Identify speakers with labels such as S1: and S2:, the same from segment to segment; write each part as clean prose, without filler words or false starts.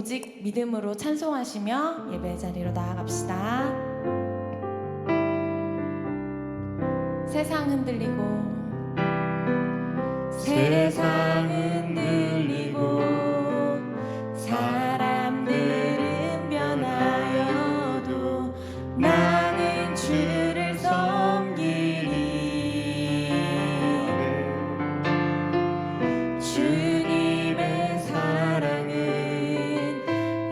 S1: 오직 믿음으로 찬송하시며 예배 자리로 나아갑시다. 세상 흔들리고 사람들은 변하여도 나는 주를 섬기리. 주님의 사랑은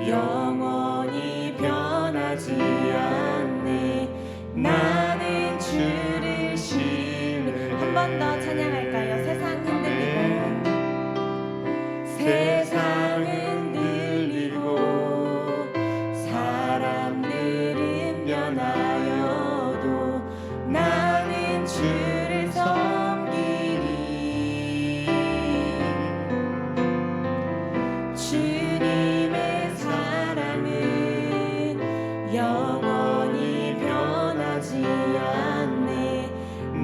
S1: 영원히 변하지 않네. 나는 주를 신뢰. 한 번 더 찬양할까요? 세상 흔들리고 사람들은 변하여도 나는 주를 섬기리. 주님의 사랑은 영원히 변하지 않네.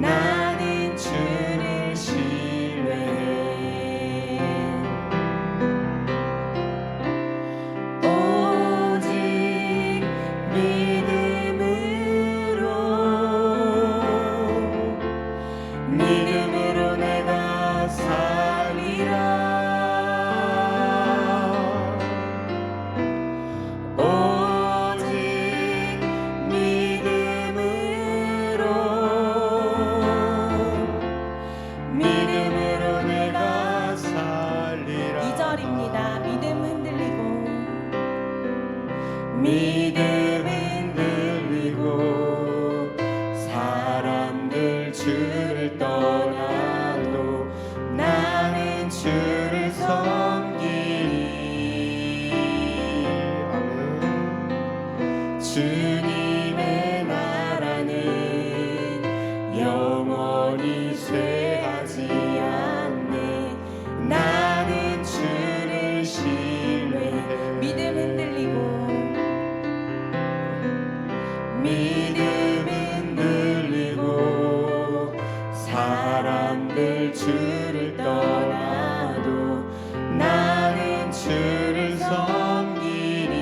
S1: 나는 주를 신뢰해. 믿음으로 내가 살리라. 오직 믿음으로 내가 살리라. 2절입니다. 믿음 흔들리고 사람들 주를 떠나도 나는 주를 섬기리. 아멘. 주님의 나라는 영원히 쇠하지 않네. 나는 주를 신뢰해. 믿음 흔들리고 사람들 주를 떠나도 나는 주를 섬기리.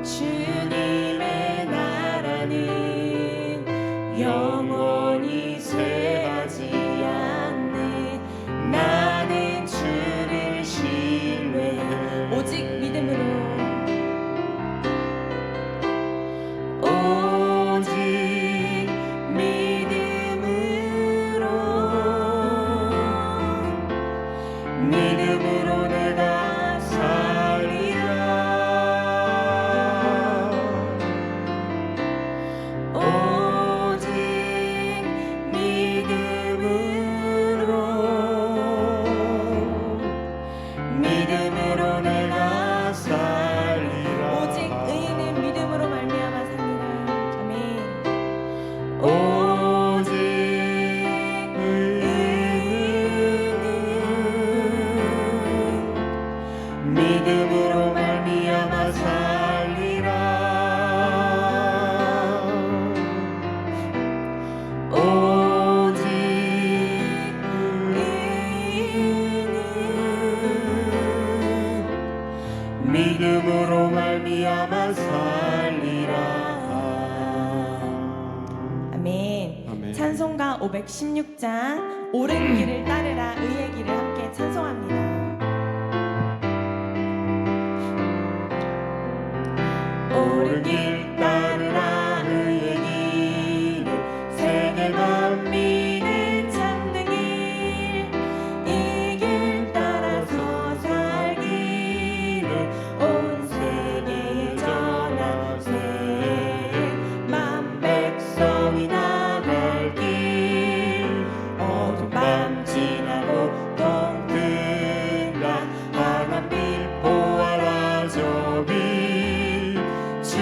S1: 주님의 나라는 영원히 쇠하지 않네. 나는 주를 신뢰해. 오직 믿음으로 내가 살리라. 오직 믿음으로 내가 살리라. 오직 의인은 믿음으로 말미암아 살리라. 아멘. 오직 믿음으로 말미암아 살리라. 오직 의인은 믿음으로 말미암아 살리라. 아멘. 아멘. 찬송가 516장 옳은 길을 따르라 의의 길을 함께 찬송합니다. 옳은 길 따르라 의의 길을 세계 만민을 찾는 길. 이 길 따라서 살기를 온 세계에 전하세. 만 백성이 나갈 길. 어두운 밤 지나고 동등가 하나님 보아라 저기. 주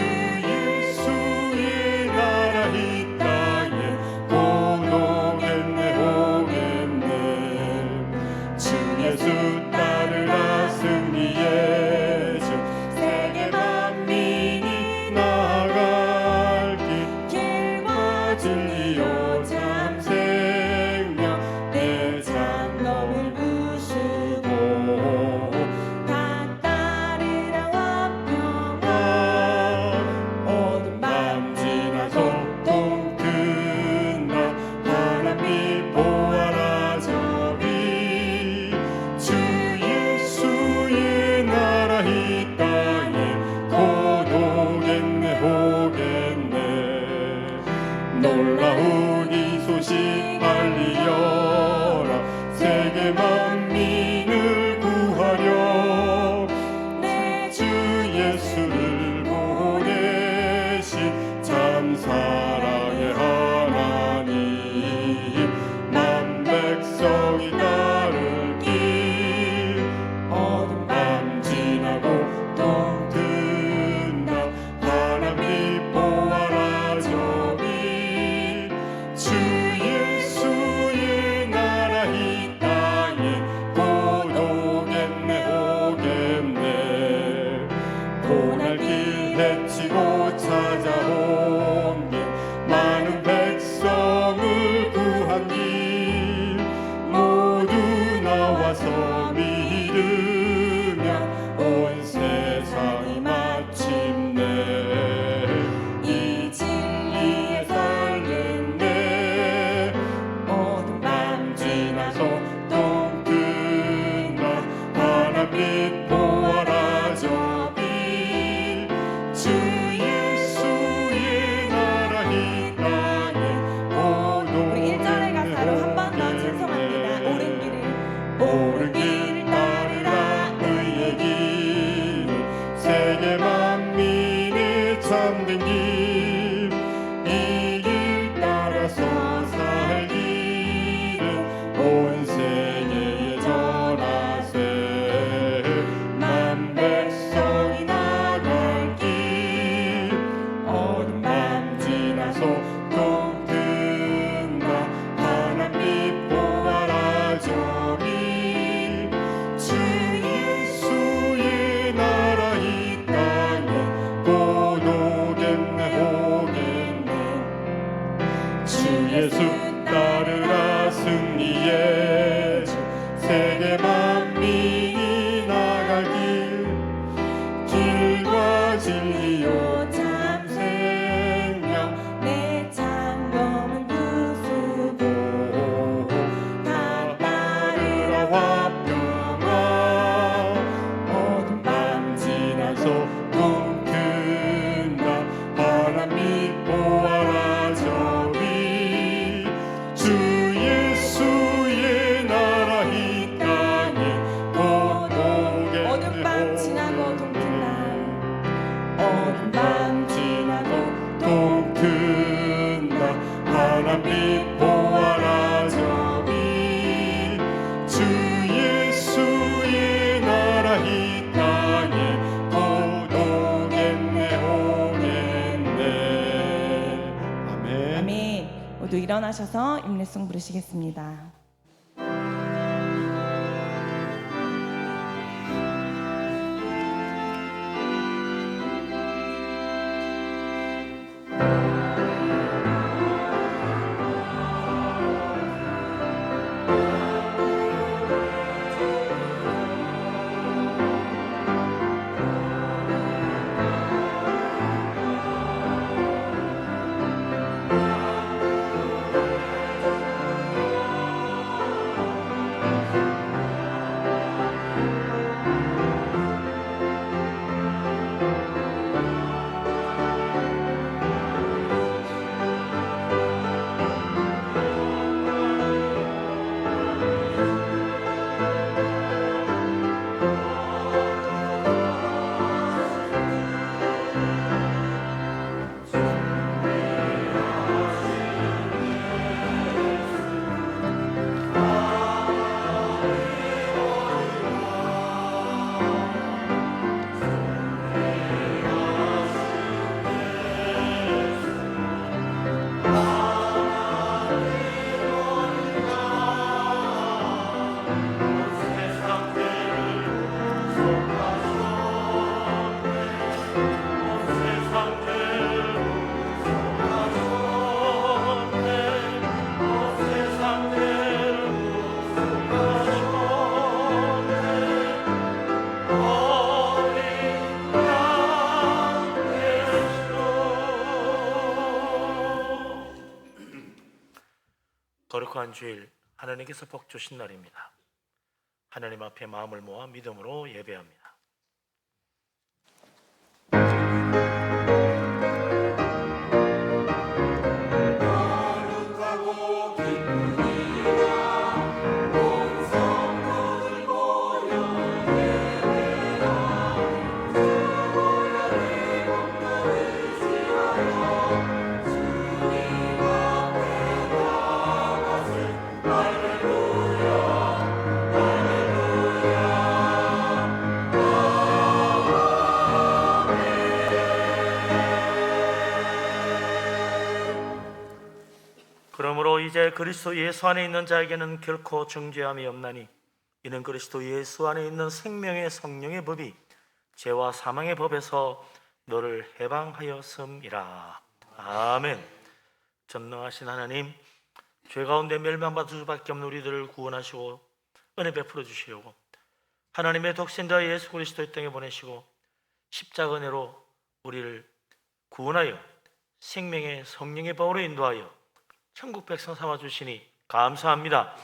S1: 일어나셔서 임례송 부르시겠습니다.
S2: 거룩한 주일, 하나님께서 복 주신 날입니다. 하나님 앞에 마음을 모아 믿음으로 예배합니다. 그러므로 이제 그리스도 예수 안에 있는 자에게는 결코 정죄함이 없나니 이는 그리스도 예수 안에 있는 생명의 성령의 법이 죄와 사망의 법에서 너를 해방하였음이라. 아멘. 전능하신 하나님, 죄 가운데 멸망받을 수밖에 없는 우리들을 구원하시고 은혜 베풀어 주시려고 하나님의 독생자 예수 그리스도의 땅에 보내시고 십자가 은혜로 우리를 구원하여 생명의 성령의 법으로 인도하여 천국 백성 삼아 주시니 감사합니다.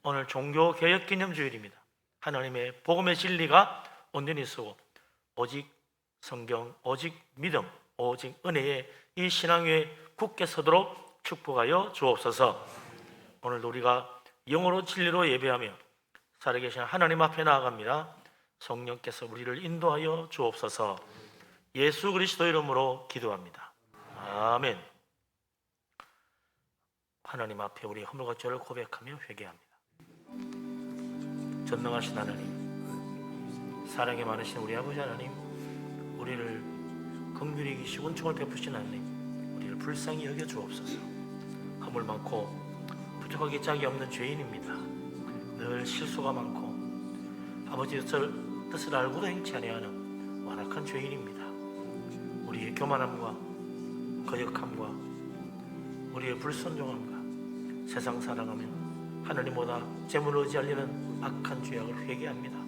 S2: 오늘 종교개혁기념주일입니다. 하나님의 복음의 진리가 온전히 쓰고 오직 성경, 오직 믿음, 오직 은혜의 이 신앙 위에 굳게 서도록 축복하여 주옵소서. 오늘도 우리가 영으로 진리로 예배하며 살아계신 하나님 앞에 나아갑니다. 성령께서 우리를 인도하여 주옵소서. 예수 그리스도 이름으로 기도합니다. 아멘. 하나님 앞에 우리 허물과 죄를 고백하며 회개합니다. 전능하신 하나님, 사랑이 많으신 우리 아버지 하나님, 우리를 긍휼히 여기시고 은총을 베푸신 하나님, 우리를 불쌍히 여겨 주옵소서. 허물 많고 부족하기 짝이 없는 죄인입니다. 늘 실수가 많고 아버지의 뜻을 알고도 행치 아니하는 완악한 죄인입니다. 우리의 교만함과 거역함과 우리의 불순종함과 세상 사랑하며 하나님보다 재물을 의지하려는 악한 죄악을 회개합니다.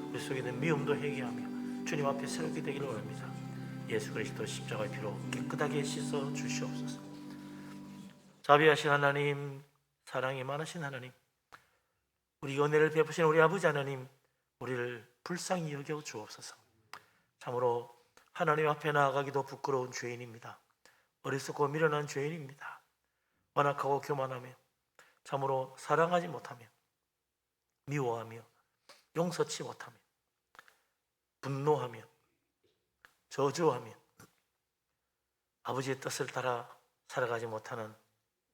S2: 우리 속에 있는 미움도 회개하며 주님 앞에 새롭게 되기를 원합니다. 예수 그리스도 십자가의 피로 깨끗하게 씻어 주시옵소서. 자비하신 하나님, 사랑이 많으신 하나님, 우리 은혜를 베푸신 우리 아버지 하나님, 우리를 불쌍히 여겨 주옵소서. 참으로 하나님 앞에 나아가기도 부끄러운 죄인입니다. 어리석고 미련한 죄인입니다. 완악하고 교만하며 참으로 사랑하지 못하며 미워하며 용서치 못하며 분노하며 저주하며 아버지의 뜻을 따라 살아가지 못하는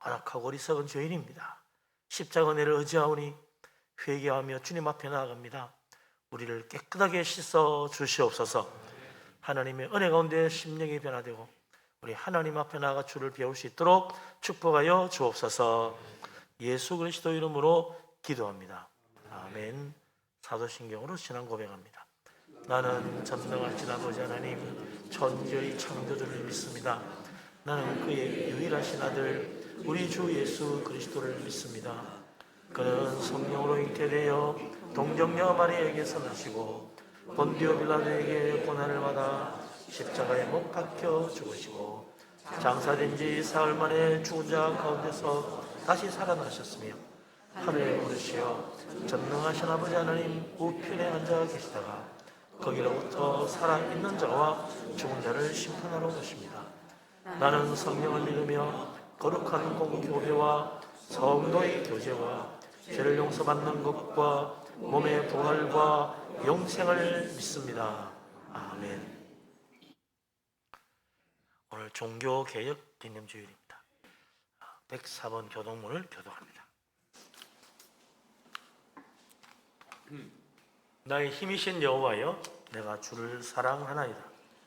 S2: 완악하고 어리석은 죄인입니다. 십자가 은혜를 의지하오니 회개하며 주님 앞에 나아갑니다. 우리를 깨끗하게 씻어 주시옵소서. 하나님의 은혜 가운데 심령이 변화되고 우리 하나님 앞에 나가 주를 배울 수 있도록 축복하여 주옵소서. 예수 그리스도 이름으로 기도합니다. 아멘. 사도신경으로 신앙 고백합니다. 나는 전능하신 아버지 하나님 천지의 창조주를 믿습니다. 나는 그의 유일하신 아들 우리 주 예수 그리스도를 믿습니다. 그는 성령으로 잉태되어 동정녀 마리아에게서 나시고 본디오 빌라도에게 고난을 받아 십자가에 못 박혀 죽으시고 장사된 지 사흘 만에 죽은 자 가운데서 다시 살아나셨으며 하늘에 오르시어 전능하신 아버지 하나님 우편에 앉아 계시다가 거기로부터 살아있는 자와 죽은 자를 심판하러 오십니다. 나는 성령을 믿으며 거룩한 공교회와 성도의 교제와 죄를 용서받는 것과 몸의 부활과 영생을 믿습니다. 아멘. 오늘 종교개혁 기념주일입니다. 104번 교동문을 교독합니다. 나의 힘이신 여호와여, 내가 주를 사랑하나이다.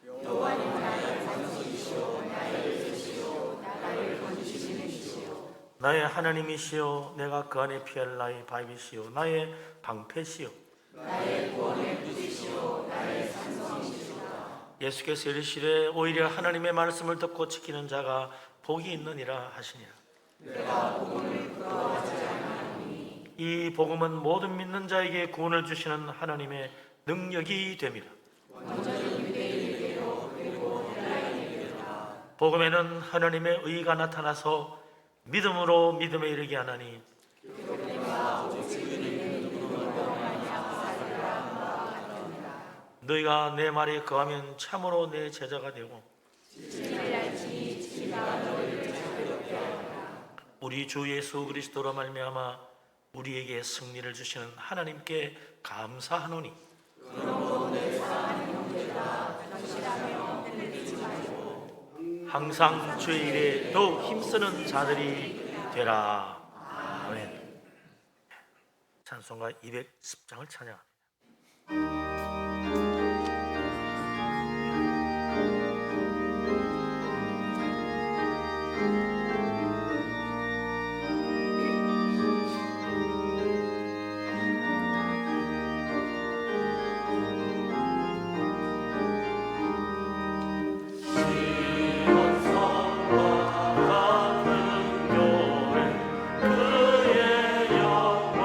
S3: 여호와는 나의 산성이시오, 나의 예수시오, 나를 건지시는 이시오.
S2: 나의 하나님이시여, 내가 그 안에 피할 나의 바위시여, 나의 방패시여,
S3: 나의 구원의 부지시오, 나의 산성이시오.
S2: 예수께서 이르시되 오히려 하나님의 말씀을 듣고 지키는 자가 복이 있느니라 하시니라.
S3: 내가 복음을 부러워하지 않으니
S2: 이 복음은 모든 믿는 자에게 구원을 주시는 하나님의 능력이 됨이라.
S3: 먼저는 유대인에게로 그리고 헬라인에게로라.
S2: 복음에는 하나님의 의가 나타나서 믿음으로 믿음에 이르게 하나니 너희가 내 말에 거하면 참으로 내 제자가 되고 우리 주 예수 그리스도로 말미암아 우리에게 승리를 주시는 하나님께 감사하노니 항상 주의 일에 더욱 힘쓰는 자들이 되라. 아멘. 찬송가 210장을 찬양합니다. 그의 영광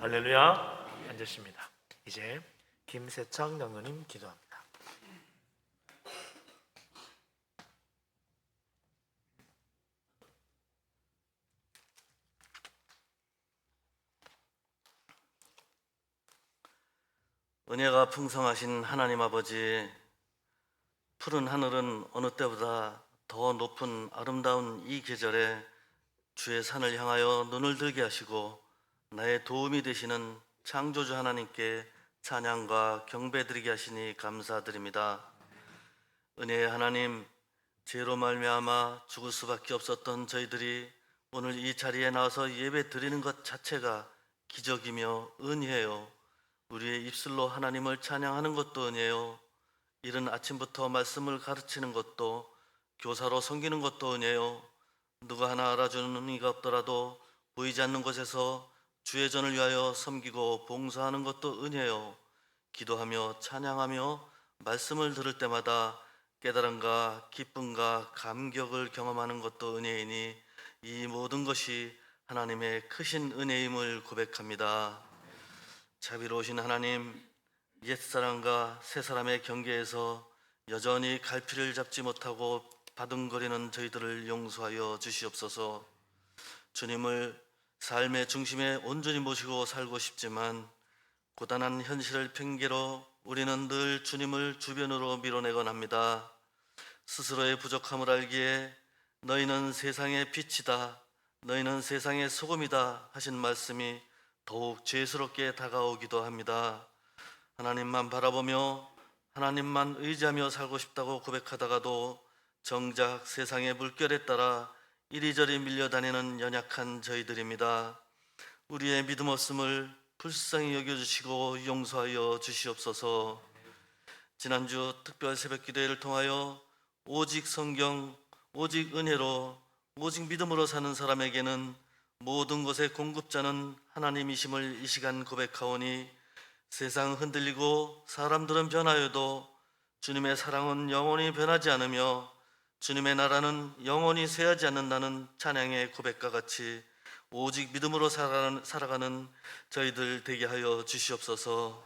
S2: 할렐루야. 앉으십니다. 이제 김세창 장로님 기도합니다.
S4: 은혜가 풍성하신 하나님 아버지, 푸른 하늘은 어느 때보다 더 높은 아름다운 이 계절에 주의 산을 향하여 눈을 들게 하시고 나의 도움이 되시는 창조주 하나님께 찬양과 경배드리게 하시니 감사드립니다. 은혜의 하나님, 죄로 말미암아 죽을 수밖에 없었던 저희들이 오늘 이 자리에 나와서 예배 드리는 것 자체가 기적이며 은혜요. 우리의 입술로 하나님을 찬양하는 것도 은혜요. 이른 아침부터 말씀을 가르치는 것도, 교사로 섬기는 것도 은혜요. 누가 하나 알아주는 이가 없더라도 보이지 않는 곳에서 주의 전을 위하여 섬기고 봉사하는 것도 은혜요. 기도하며 찬양하며 말씀을 들을 때마다 깨달음과 기쁨과 감격을 경험하는 것도 은혜이니 이 모든 것이 하나님의 크신 은혜임을 고백합니다. 자비로우신 하나님, 옛사람과 새사람의 경계에서 여전히 갈피를 잡지 못하고 바둥거리는 저희들을 용서하여 주시옵소서. 주님을 삶의 중심에 온전히 모시고 살고 싶지만 고단한 현실을 핑계로 우리는 늘 주님을 주변으로 밀어내곤 합니다. 스스로의 부족함을 알기에 너희는 세상의 빛이다, 너희는 세상의 소금이다 하신 말씀이 더욱 죄스럽게 다가오기도 합니다. 하나님만 바라보며 하나님만 의지하며 살고 싶다고 고백하다가도 정작 세상의 물결에 따라 이리저리 밀려다니는 연약한 저희들입니다. 우리의 믿음 없음을 불쌍히 여겨주시고 용서하여 주시옵소서. 지난주 특별 새벽기도회를 통하여 오직 성경, 오직 은혜로, 오직 믿음으로 사는 사람에게는 모든 것의 공급자는 하나님이심을 이 시간 고백하오니 세상 흔들리고 사람들은 변하여도 주님의 사랑은 영원히 변하지 않으며 주님의 나라는 영원히 쇠하지 않는다는 찬양의 고백과 같이 오직 믿음으로 살아가는 저희들 되게 하여 주시옵소서.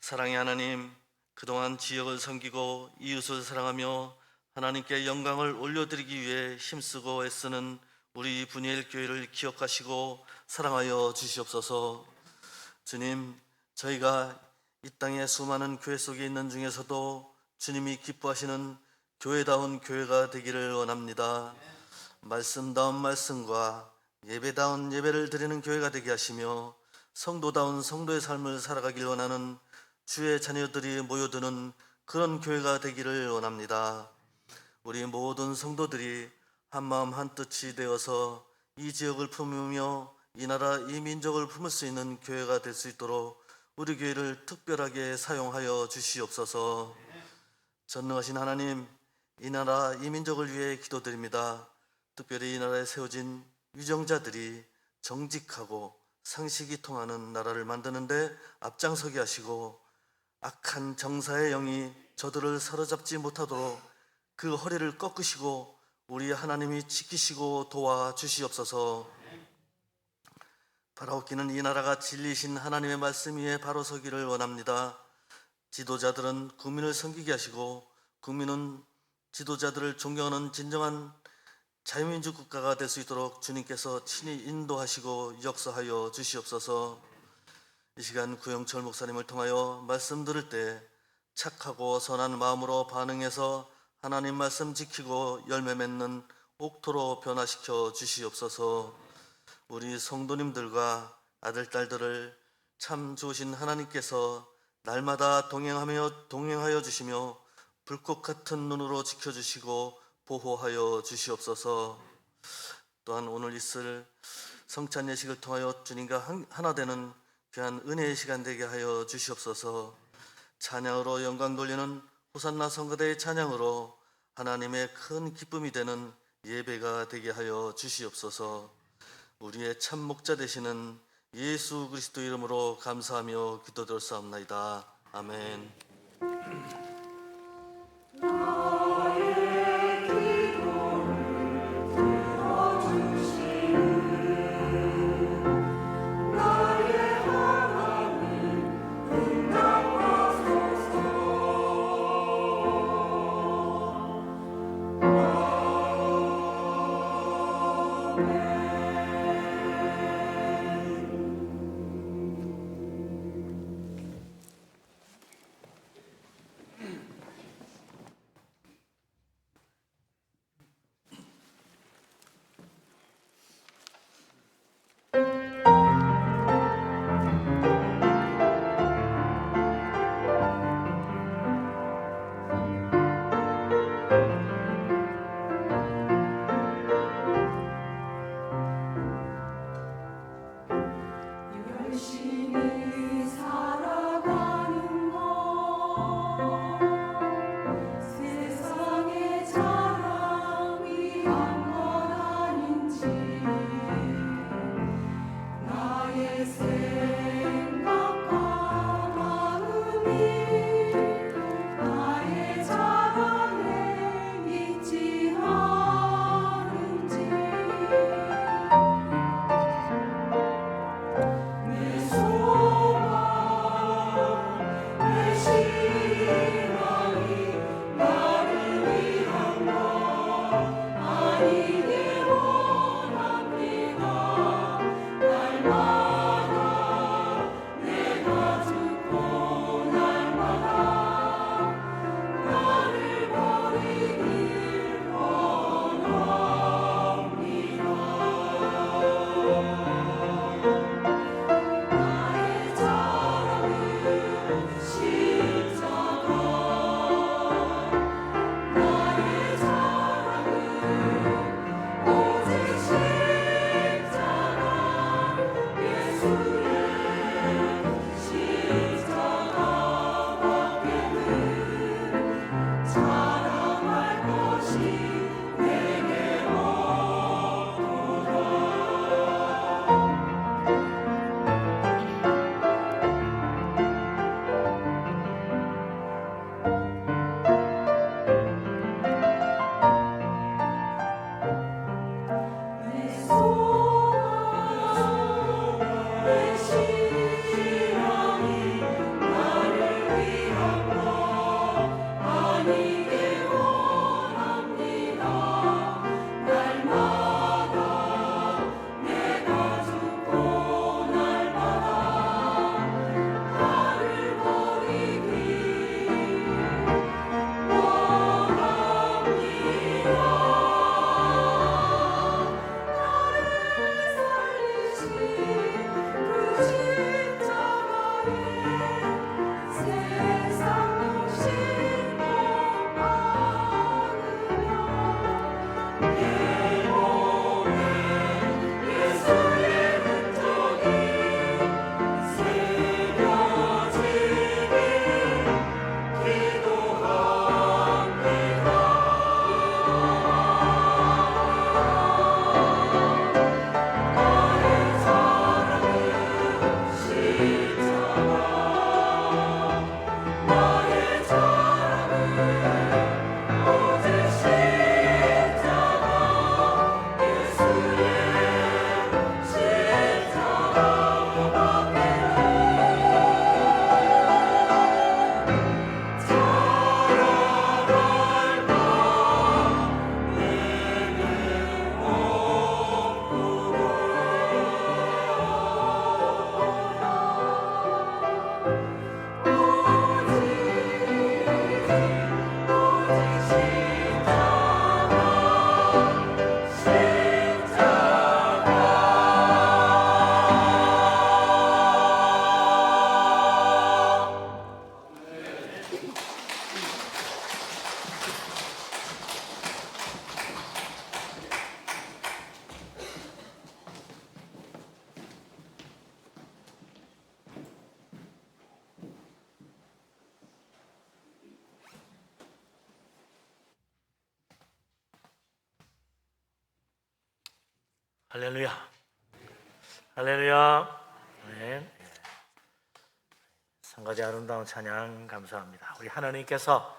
S4: 사랑의 하나님, 그동안 지역을 섬기고 이웃을 사랑하며 하나님께 영광을 올려드리기 위해 힘쓰고 애쓰는 우리 분이엘 교회를 기억하시고 사랑하여 주시옵소서. 주님, 저희가 이 땅의 수많은 교회 속에 있는 중에서도 주님이 기뻐하시는 교회다운 교회가 되기를 원합니다. 말씀다운 말씀과 예배다운 예배를 드리는 교회가 되게 하시며 성도다운 성도의 삶을 살아가길 원하는 주의 자녀들이 모여드는 그런 교회가 되기를 원합니다. 우리 모든 성도들이 한마음 한뜻이 되어서 이 지역을 품으며 이 나라 이 민족을 품을 수 있는 교회가 될 수 있도록 우리 교회를 특별하게 사용하여 주시옵소서. 전능하신 하나님, 이 나라 이 민족을 위해 기도드립니다. 특별히 이 나라에 세워진 유정자들이 정직하고 상식이 통하는 나라를 만드는데 앞장서게 하시고 악한 정사의 영이 저들을 사로잡지 못하도록 그 허리를 꺾으시고 우리 하나님이 지키시고 도와주시옵소서. 바라옵기는 이 나라가 진리신 하나님의 말씀 위에 바로 서기를 원합니다. 지도자들은 국민을 섬기게 하시고 국민은 지도자들을 존경하는 진정한 자유민주 국가가 될 수 있도록 주님께서 친히 인도하시고 역사하여 주시옵소서. 이 시간 구영철 목사님을 통하여 말씀 들을 때 착하고 선한 마음으로 반응해서 하나님 말씀 지키고 열매 맺는 옥토로 변화시켜 주시옵소서. 우리 성도님들과 아들, 딸들을 참 좋으신 하나님께서 날마다 동행하여 주시며 불꽃 같은 눈으로 지켜주시고 보호하여 주시옵소서. 또한 오늘 있을 성찬 예식을 통하여 주님과 하나 되는 귀한 은혜의 시간 되게 하여 주시옵소서. 찬양으로 영광 돌리는 호산나 성가대의 찬양으로 하나님의 큰 기쁨이 되는 예배가 되게 하여 주시옵소서. 우리의 참 목자 되시는 예수 그리스도 이름으로 감사하며 기도드렸사옵나이다. 아멘.
S3: 나의 열심히 살아가는 것 세상의 자랑 위한 것 아닌지 나의 생각과 마음이 나의 자랑에 있지 않은지 내 소망 내 신앙이 나를 위한 것 아니길 원합니다. 날마다 내가 죽고 날마다 나를 버리길 원합니다. 나의 자랑은 십자가 나의 자랑은 오직 십자가 예수의 십자가밖에는 자랑할 것이 내게 없도다. 내 소망 내 신앙이 나를 위한 것 아니길 원합니다. 날마다 내가 죽고 날마다 나를 버리길 살리신 그 십자가에 세상 욕심도 많으며 내 몸에 예수의 흔적이 새겨지길 기도합니다. 나의 사랑은 십자가 나의 사랑은 오직 십자가 예수의 십자가밖에는 자랑할 바 내게 오직
S2: 할렐루야. 할렐루야. 아멘. 성가대 아름다운 찬양 감사합니다. 우리 하나님께서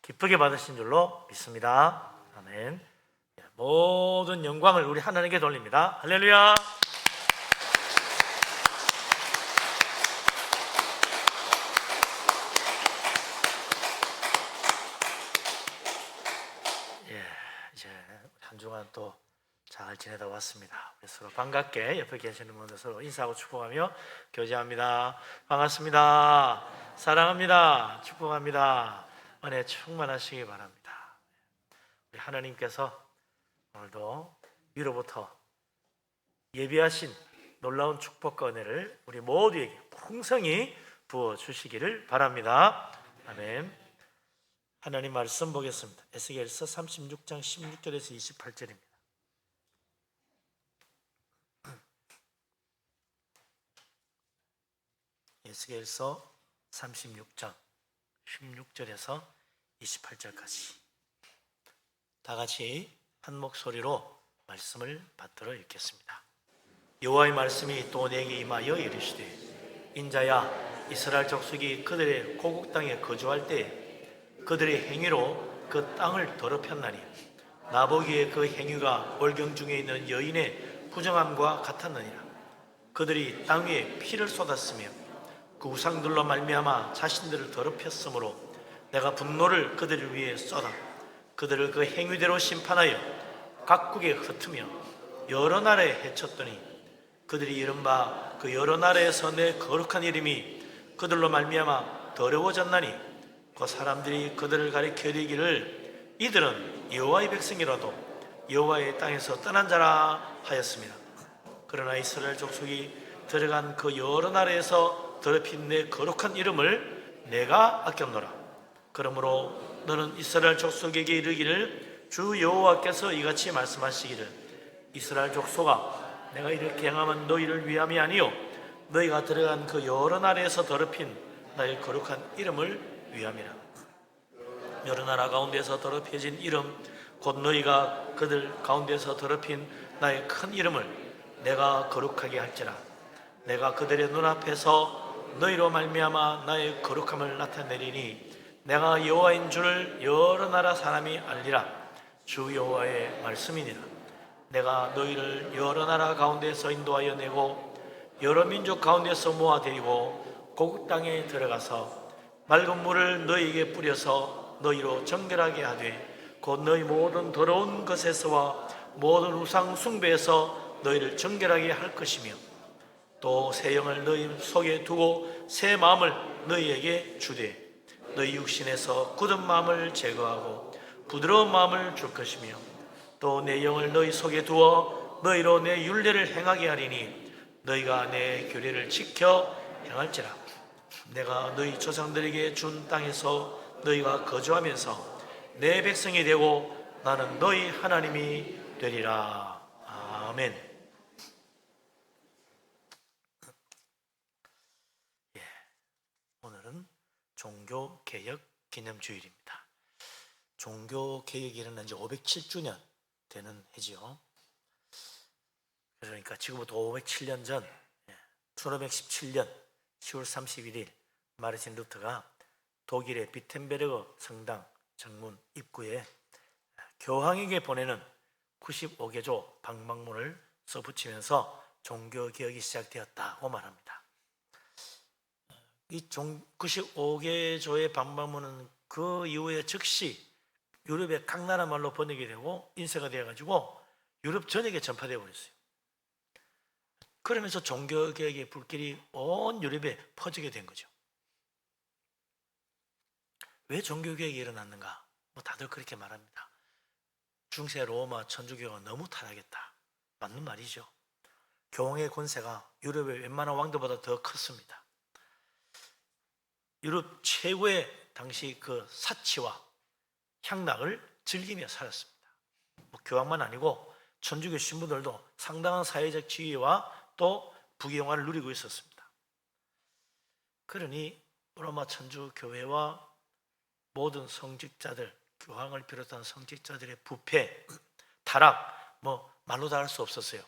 S2: 기쁘게 받으신 줄로 믿습니다. 아멘. 모든 영광을 우리 하나님께 돌립니다. 할렐루야. 이제 한 주간 또 잘 지내다 왔습니다. 우리 서로 반갑게 옆에 계시는 분들 서로 인사하고 축복하며 교제합니다. 반갑습니다. 사랑합니다. 축복합니다. 은혜 충만하시기 바랍니다. 우리 하나님께서 오늘도 위로부터 예비하신 놀라운 축복과 은혜를 우리 모두에게 풍성히 부어주시기를 바랍니다. 아멘. 하나님 말씀 보겠습니다. 에스겔서 36장 16절에서 28절입니다. 에스겔서 36장 16절에서 28절까지 다 같이 한 목소리로 말씀을 받들어 읽겠습니다. 여호와의 말씀이 또 내게 임하여 이르시되 인자야, 이스라엘 족속이 그들의 고국 땅에 거주할 때에 그들의 행위로 그 땅을 더럽혔나니 나 보기에 그 행위가 월경 중에 있는 여인의 부정함과 같았느니라. 그들이 땅 위에 피를 쏟았으며 그 우상들로 말미암아 자신들을 더럽혔으므로 내가 분노를 그들을 위해 쏟아 그들을 그 행위대로 심판하여 각국에 흩으며 여러 나라에 해쳤더니 그들이 이른바 그 여러 나라에서 내 거룩한 이름이 그들로 말미암아 더러워졌나니 그 사람들이 그들을 가리켜 이르기를 이들은 여호와의 백성이라도 여호와의 땅에서 떠난 자라 하였습니다. 그러나 이스라엘 족속이 들어간 그 여러 나라에서 더럽힌 내 거룩한 이름을 내가 아꼈노라. 그러므로 너는 이스라엘 족속에게 이르기를 주 여호와께서 이같이 말씀하시기를 이스라엘 족속아, 내가 이렇게 행하면 너희를 위함이 아니요 너희가 들어간 그 여러 나라에서 더럽힌 나의 거룩한 이름을 위함이라. 여러 나라 가운데서 더럽혀진 이름 곧 너희가 그들 가운데서 더럽힌 나의 큰 이름을 내가 거룩하게 할지라. 내가 그들의 눈앞에서 너희로 말미암아 나의 거룩함을 나타내리니 내가 여호와인 줄을 여러 나라 사람이 알리라. 주 여호와의 말씀이니라. 내가 너희를 여러 나라 가운데서 인도하여 내고 여러 민족 가운데서 모아 데리고 고국 땅에 들어가서 맑은 물을 너희에게 뿌려서 너희로 정결하게 하되 곧 너희 모든 더러운 것에서와 모든 우상 숭배에서 너희를 정결하게 할 것이며 또 새 영을 너희 속에 두고 새 마음을 너희에게 주되 너희 육신에서 굳은 마음을 제거하고 부드러운 마음을 줄 것이며 또 내 영을 너희 속에 두어 너희로 내 율례를 행하게 하리니 너희가 내 규례를 지켜 행할지라. 내가 너희 조상들에게 준 땅에서 너희가 거주하면서 내 백성이 되고 나는 너희 하나님이 되리라. 아멘. 오늘은 종교개혁 기념주일입니다. 종교개혁이 일어난 지 507주년 되는 해지요. 그러니까 지금부터 507년 전 1517년 10월 31일 마르틴 루터가 독일의 비텐베르그 성당 정문 입구에 교황에게 보내는 95개조 방방문을 써붙이면서 종교개혁이 시작되었다고 말합니다. 이 95개조의 방방문은 그 이후에 즉시 유럽의 각 나라 말로 번역이 되고 인쇄가 되어가지고 유럽 전역에 전파되어 버렸어요. 그러면서 종교개혁의 불길이 온 유럽에 퍼지게 된 거죠. 왜 종교개혁이 일어났는가? 다들 그렇게 말합니다. 중세 로마 천주교가 너무 타락했다. 맞는 말이죠. 교황의 권세가 유럽의 웬만한 왕들보다 더 컸습니다. 유럽 최고의 당시 그 사치와 향락을 즐기며 살았습니다. 교황만 아니고 천주교 신부들도 상당한 사회적 지위와 또 부귀영화를 누리고 있었습니다. 그러니 로마 천주교회와 모든 성직자들, 교황을 비롯한 성직자들의 부패, 타락, 말로 다 할 수 없었어요.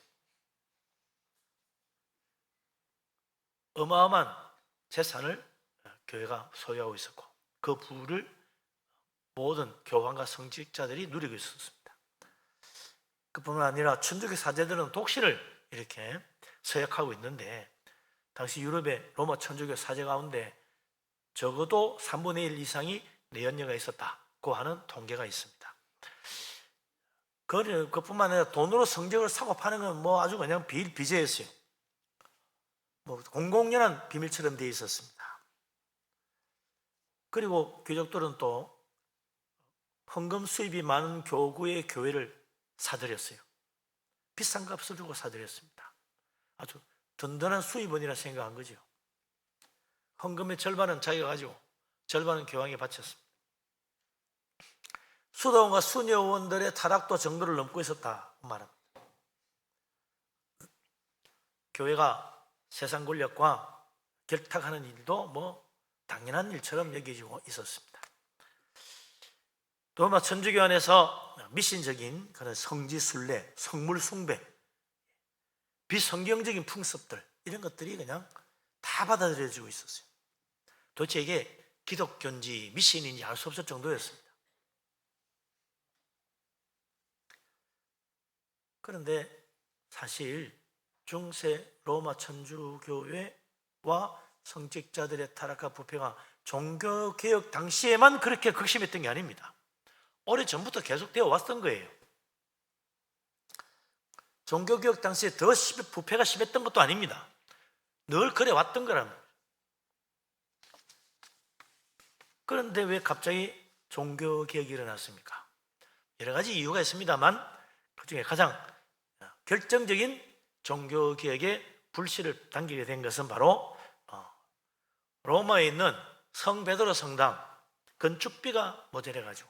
S2: 어마어마한 재산을 교회가 소유하고 있었고 그 부를 모든 교황과 성직자들이 누리고 있었습니다. 그뿐만 아니라 천주교 사제들은 독실을 이렇게 서약하고 있는데 당시 유럽의 로마 천주교 사제 가운데 적어도 3분의 1 이상이 내연녀가 있었다고 하는 통계가 있습니다. 그뿐만 아니라 돈으로 성적을 사고 파는 건 아주 그냥 비일비재했어요. 공공연한 비밀처럼 되어 있었습니다. 그리고 귀족들은 또 헌금 수입이 많은 교구의 교회를 사들였어요. 비싼 값을 주고 사들였습니다. 아주 든든한 수입원이라 생각한 거죠. 헌금의 절반은 자기가 가지고 절반은 교황에 바쳤습니다. 수도원과 수녀원들의 타락도 정도를 넘고 있었다고 말합니다. 교회가 세상 권력과 결탁하는 일도 뭐 당연한 일처럼 여겨지고 있었습니다. 로마 천주교 안에서 미신적인 그런 성지순례, 성물숭배, 비성경적인 풍습들 이런 것들이 그냥 다 받아들여지고 있었어요. 도대체 이게 기독교인지 미신인지 알 수 없을 정도였습니다. 그런데 사실 중세 로마 천주교회와 성직자들의 타락과 부패가 종교개혁 당시에만 그렇게 극심했던 게 아닙니다. 오래전부터 계속 되어 왔던 거예요. 종교개혁 당시에 더 부패가 심했던 것도 아닙니다. 늘 그래 왔던 거랍니다. 그런데 왜 갑자기 종교개혁이 일어났습니까? 여러 가지 이유가 있습니다만 그중에 가장 결정적인 종교개혁의 불씨를 당기게 된 것은 바로 로마에 있는 성 베드로 성당 건축비가 모자라가지고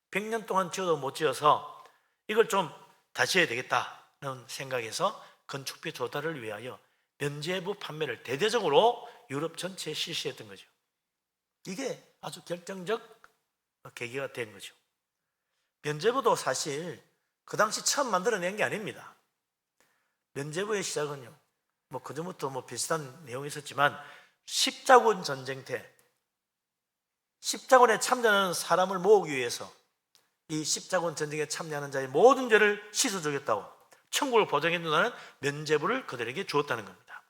S2: 100년 동안 지어도 못 지어서 이걸 좀 다시 해야 되겠다는 생각에서 건축비 조달을 위하여 면죄부 판매를 대대적으로 유럽 전체에 실시했던 거죠. 이게 아주 결정적 계기가 된 거죠. 면죄부도 사실 그 당시 처음 만들어낸 게 아닙니다. 면죄부의 시작은요, 뭐 그전부터 뭐 비슷한 내용이 있었지만 십자군 전쟁 때 십자군에 참전하는 사람을 모으기 위해서 이 십자군 전쟁에 참여하는 자의 모든 죄를 씻어주겠다고 천국을 보장해준다는 면죄부를 그들에게 주었다는 겁니다.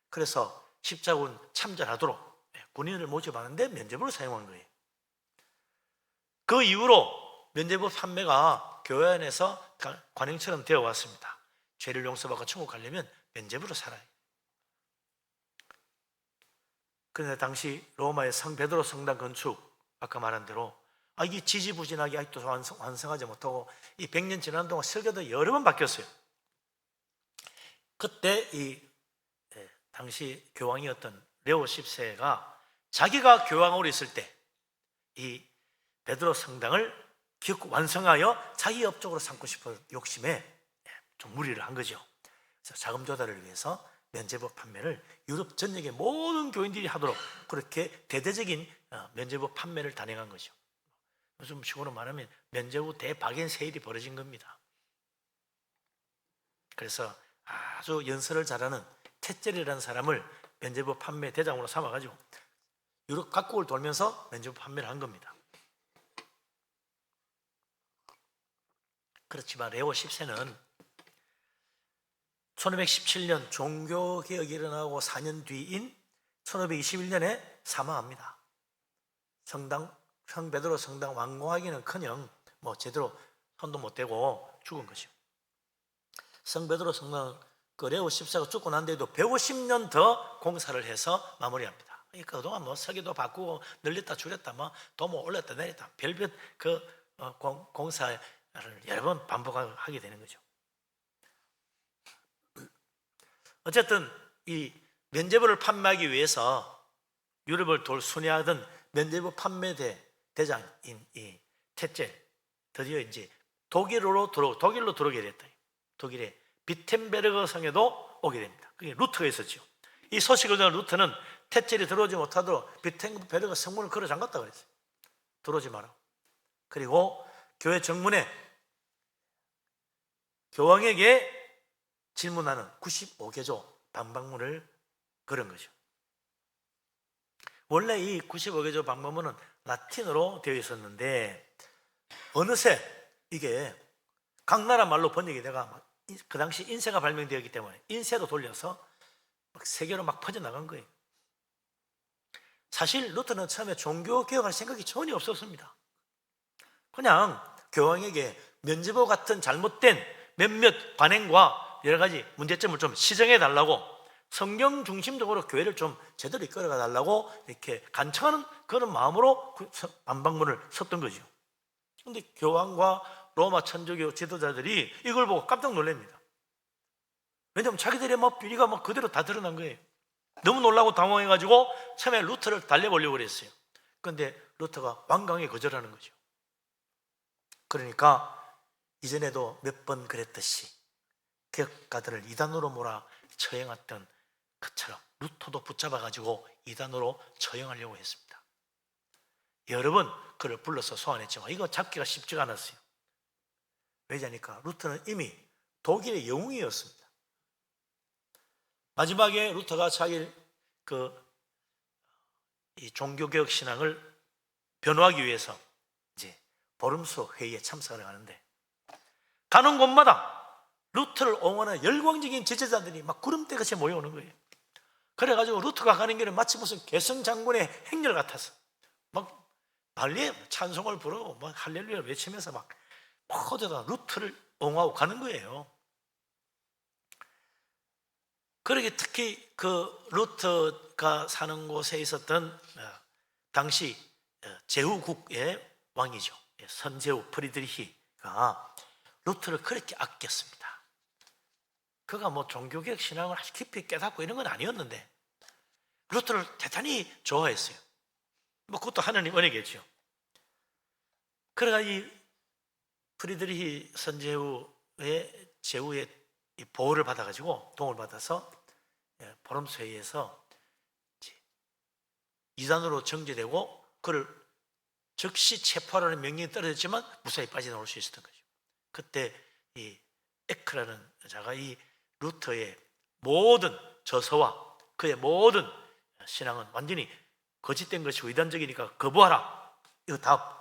S2: 그래서 십자군 참전하도록 군인을 모집하는데 면죄부를 사용한 거예요. 그 이후로 면죄부 판매가 교회 안에서 관행처럼 되어 왔습니다. 죄를 용서받고 천국 가려면 면죄부로 살아요. 그런데 당시 로마의 성 베드로 성당 건축, 아까 말한 대로 이게 지지부진하게 아직도 완성하지 못하고 이 100년 지난 동안 설계도 여러 번 바뀌었어요. 그때 이 당시 교황이었던 레오 10세가 자기가 교황으로 있을 때 이 베드로 성당을 기어코 완성하여 자기 업적으로 삼고 싶은 욕심에 좀 무리를 한 거죠. 그래서 자금 조달을 위해서 면죄부 판매를 유럽 전역의 모든 교인들이 하도록 그렇게 대대적인 면죄부 판매를 단행한 거죠. 요즘 식으로 말하면 면죄부 대박인 세일이 벌어진 겁니다. 그래서 아주 연설을 잘하는 테첼이라는 사람을 면죄부 판매 대장으로 삼아가지고 유럽 각국을 돌면서 면죄부 판매를 한 겁니다. 그렇지만 레오 10세는 1517년 종교개혁이 일어나고 4년 뒤인 1521년에 사망합니다. 성 베드로 성당 완공하기는커녕 뭐 제대로 손도 못 대고 죽은 거죠. 성 베드로 성당 그 레오 14가 죽고 난 뒤에도 150년 더 공사를 해서 마무리합니다. 그러니까 그동안 뭐 설계도 바꾸고 늘렸다 줄였다 뭐 도모 올렸다 내렸다 별별 그 공사를 여러 번 반복하게 되는 거죠. 어쨌든 이 면죄부를 판매하기 위해서 유럽을 순회하던 면죄부 판매 대장인 이 테첼 드디어 이제 독일로 들어오게 됐다. 독일의 비텐베르그 성에도 오게 됩니다. 그게 루터가 있었죠. 이 소식을 듣는 루터는 테첼이 들어오지 못하도록 비텐베르그 성문을 걸어 잠갔다 그랬어요. 들어오지 마라. 그리고 교회 정문에 교황에게 질문하는 95개조 방방문을 걸은 거죠. 원래 이 95개조 방방문은 라틴어로 되어 있었는데 어느새 이게 각 나라 말로 번역이 돼가 그 당시 인쇄가 발명되었기 때문에 인쇄로 돌려서 막 세계로 막 퍼져나간 거예요. 사실 루터는 처음에 종교개혁할 생각이 전혀 없었습니다. 그냥 교황에게 면죄부 같은 잘못된 몇몇 관행과 여러 가지 문제점을 좀 시정해 달라고 성경 중심적으로 교회를 좀 제대로 이끌어가 달라고 이렇게 간청하는 그런 마음으로 반박문을 섰던 거죠. 그런데 교황과 로마 천주교 지도자들이 이걸 보고 깜짝 놀랍니다. 왜냐하면 자기들의 비리가 그대로 다 드러난 거예요. 너무 놀라고 당황해가지고 처음에 루터를 달래보려고 그랬어요. 그런데 루터가 완강히 거절하는 거죠. 그러니까 이전에도 몇 번 그랬듯이 개혁가들을 이단으로 몰아 처형했던 그처럼 루터도 붙잡아가지고 이단으로 처형하려고 했습니다. 여러 번 그를 불러서 소환했지만 이거 잡기가 쉽지가 않았어요. 왜냐니까 루터는 이미 독일의 영웅이었습니다. 마지막에 루터가 자기 이 종교개혁 신앙을 변호하기 위해서 이제 보름수 회의에 참석을 하는데, 가는 곳마다 루터를 응원하는 열광적인 제자들이 막 구름대같이 모여오는 거예요. 그래가지고 루터가 가는 길은 마치 무슨 개성장군의 행렬 같아서 막 난리에 찬송을 부르고 막 할렐루야를 외치면서 막 모두가 루터를 응원하고 가는 거예요. 그러게 특히 그 루터가 사는 곳에 있었던 당시 제후국의 왕이죠. 선제후 프리드리히가 루터를 그렇게 아꼈습니다. 그가 뭐 종교개혁 신앙을 아주 깊이 깨닫고 이런 건 아니었는데 루터를 대단히 좋아했어요. 뭐 그것도 하나님 은혜겠죠. 그래가 이 프리드리히 선제후의 제후의 이 보호를 받아가지고 도움을 받아서 보름수 회의에서 이단으로 정죄되고 그를 즉시 체포하라는 명령이 떨어졌지만 무사히 빠져나올 수 있었던 거죠. 그때 이 에크라는 여자가 이 루터의 모든 저서와 그의 모든 신앙은 완전히 거짓된 것이고 이단적이니까 거부하라, 이거 다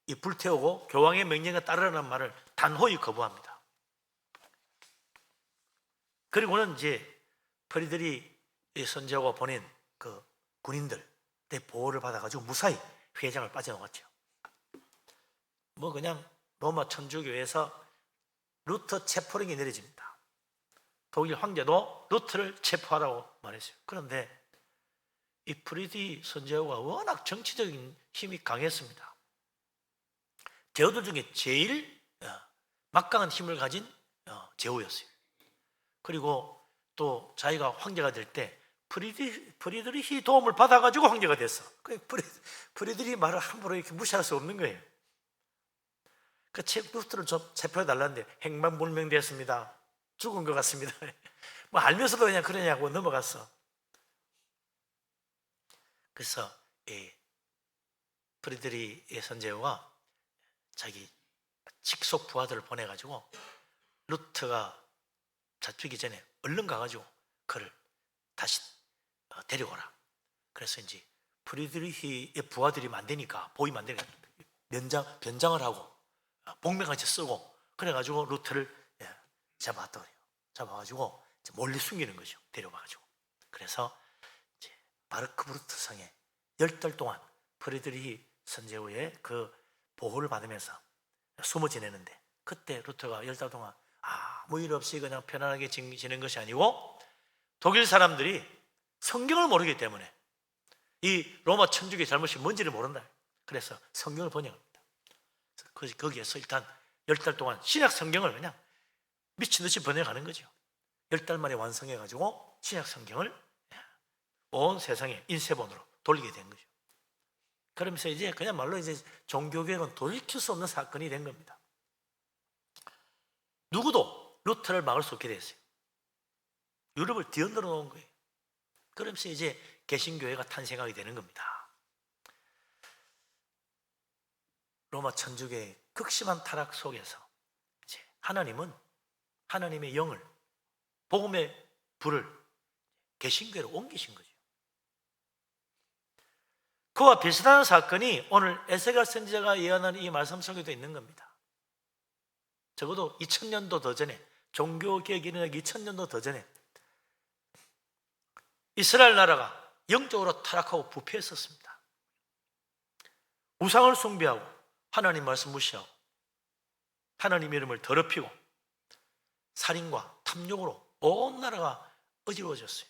S2: 이 불태우고 교황의 명령에 따르라는 말을 단호히 거부합니다. 그리고는 이제 프리드리 선제후가 보낸 그 군인들의 보호를 받아가지고 무사히 회장을 빠져나왔죠. 뭐 그냥 로마 천주교에서 루터 체포령이 내려집니다. 독일 황제도 루터를 체포하라고 말했어요. 그런데 이 프리드리 선제후가 워낙 정치적인 힘이 강했습니다. 제후들 중에 제일 막강한 힘을 가진 제후였어요. 그리고 또 자기가 황제가 될 때 프리드리히 도움을 받아가지고 황제가 됐어. 프리드리히 말을 함부로 이렇게 무시할 수 없는 거예요. 그 루터를 좀 체포해달라는데 행방불명되었습니다. 죽은 것 같습니다. 뭐 알면서도 그냥 그러냐고 넘어갔어. 그래서 프리드리히 선제후가 자기 직속 부하들을 보내가지고 루터가 잡히기 전에 얼른 가가지고 그를 다시 데려오라. 그래서 이제 프리드리히의 부하들이 안 되니까 보이면 안 되니까 변장을 하고 복면같이 쓰고 그래가지고 루터를 잡아왔다 그래요. 잡아가지고 몰래 숨기는 거죠. 데려와가지고. 그래서 이제 마르크부르트 성에 10달 동안 프리드리히 선제후의 그 보호를 받으면서 숨어 지내는데, 그때 루터가 10달 동안 아무 일 없이 그냥 편안하게 지낸 것이 아니고 독일 사람들이 성경을 모르기 때문에 이 로마 천주교의 잘못이 뭔지를 모른다. 그래서 성경을 번역합니다. 거기에서 일단 10달 동안 신약 성경을 그냥 미친 듯이 번역하는 거죠. 10달 만에 완성해가지고 신약 성경을 온 세상에 인쇄본으로 돌리게 된 거죠. 그러면서 이제 그야말로 이제 종교개혁은 돌이킬 수 없는 사건이 된 겁니다. 누구도 루터를 막을 수 없게 됐어요. 유럽을 뒤흔들어 놓은 거예요. 그러면서 이제 개신교회가 탄생하게 되는 겁니다. 로마 천주교의 극심한 타락 속에서 이제 하나님은 하나님의 영을, 복음의 불을 개신교회로 옮기신 거죠. 그와 비슷한 사건이 오늘 에스겔 선지자가 예언하는 이 말씀 속에도 있는 겁니다. 적어도 2000년도 더 전에, 종교개혁이 일어나기 2000년도 더 전에 이스라엘 나라가 영적으로 타락하고 부패했었습니다. 우상을 숭배하고 하나님 말씀 무시하고 하나님 이름을 더럽히고 살인과 탐욕으로 온 나라가 어지러워졌어요.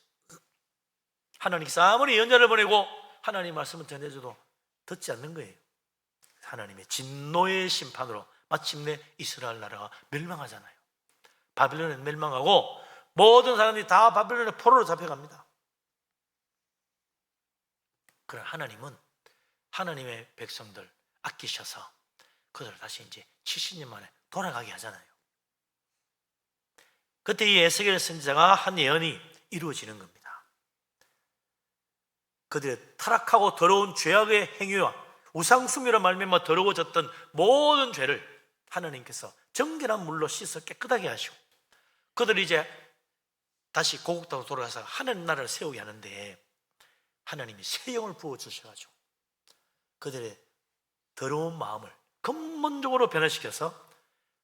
S2: 하나님께서 아무리 연자를 보내고 하나님 말씀을 전해줘도 듣지 않는 거예요. 하나님의 진노의 심판으로 마침내 이스라엘 나라가 멸망하잖아요. 바빌론은 멸망하고 모든 사람들이 다 바빌론의 포로로 잡혀갑니다. 그러나 하나님은 하나님의 백성들 아끼셔서 그들을 다시 이제 70년 만에 돌아가게 하잖아요. 그때 이 에스겔 선지자가 한 예언이 이루어지는 겁니다. 그들의 타락하고 더러운 죄악의 행위와 우상숭배로 말미암아 더러워졌던 모든 죄를 하나님께서 정결한 물로 씻어 깨끗하게 하시고, 그들이 이제 다시 고국 땅으로 돌아가서 하나님 나라를 세우게 하는데, 하나님이 새 영을 부어주셔가지고 그들의 더러운 마음을 근본적으로 변화시켜서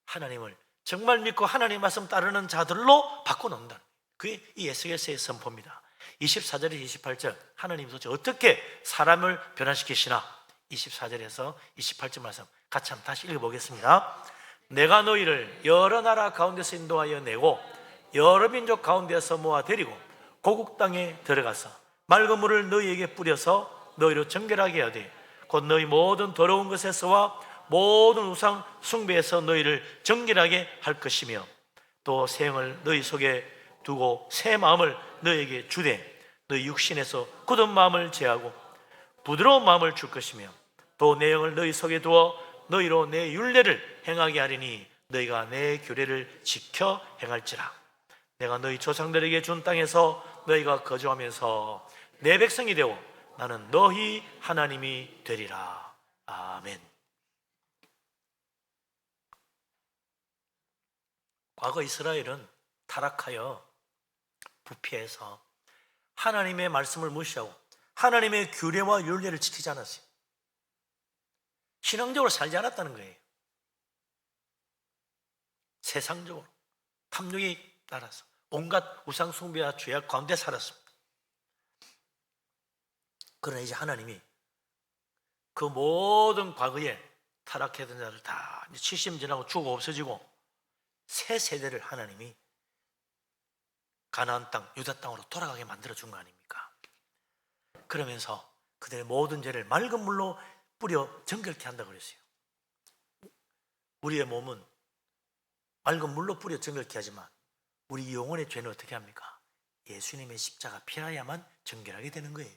S2: 하나님을 정말 믿고 하나님 말씀 따르는 자들로 바꿔놓는다. 그게 이 에스겔서의 선포입니다. 24절에서 28절, 하나님이 도대체 어떻게 사람을 변화시키시나. 24절에서 28절 말씀 같이 한번 다시 읽어보겠습니다. 내가 너희를 여러 나라 가운데서 인도하여 내고 여러 민족 가운데서 모아 데리고 고국 땅에 들어가서 맑은 물을 너희에게 뿌려서 너희로 정결하게 하되, 곧 너희 모든 더러운 것에서와 모든 우상 숭배에서 너희를 정결하게 할 것이며, 또 새 영을 너희 속에 두고 새 마음을 너희에게 주되 너희 육신에서 굳은 마음을 제하고 부드러운 마음을 줄 것이며, 또 내 영을 너희 속에 두어 너희로 내 율례를 행하게 하리니 너희가 내 규례를 지켜 행할지라. 내가 너희 조상들에게 준 땅에서 너희가 거주하면서 내 백성이 되고 나는 너희 하나님이 되리라. 아멘. 과거 이스라엘은 타락하여 부패해서 하나님의 말씀을 무시하고 하나님의 규례와 율례를 지키지 않았어요. 신앙적으로 살지 않았다는 거예요. 세상적으로 탐욕에 따라서 온갖 우상숭배와 죄악 가운데 살았습니다. 그러나 이제 하나님이 그 모든 과거에 타락했던 자들 다 70 지나고 죽어 없어지고 새 세대를 하나님이 가나안 땅, 유다 땅으로 돌아가게 만들어준 거 아닙니까? 그러면서 그들의 모든 죄를 맑은 물로 뿌려 정결케 한다고 그랬어요. 우리의 몸은 맑은 물로 뿌려 정결케 하지만 우리 영혼의 죄는 어떻게 합니까? 예수님의 십자가 피하야만 정결하게 되는 거예요.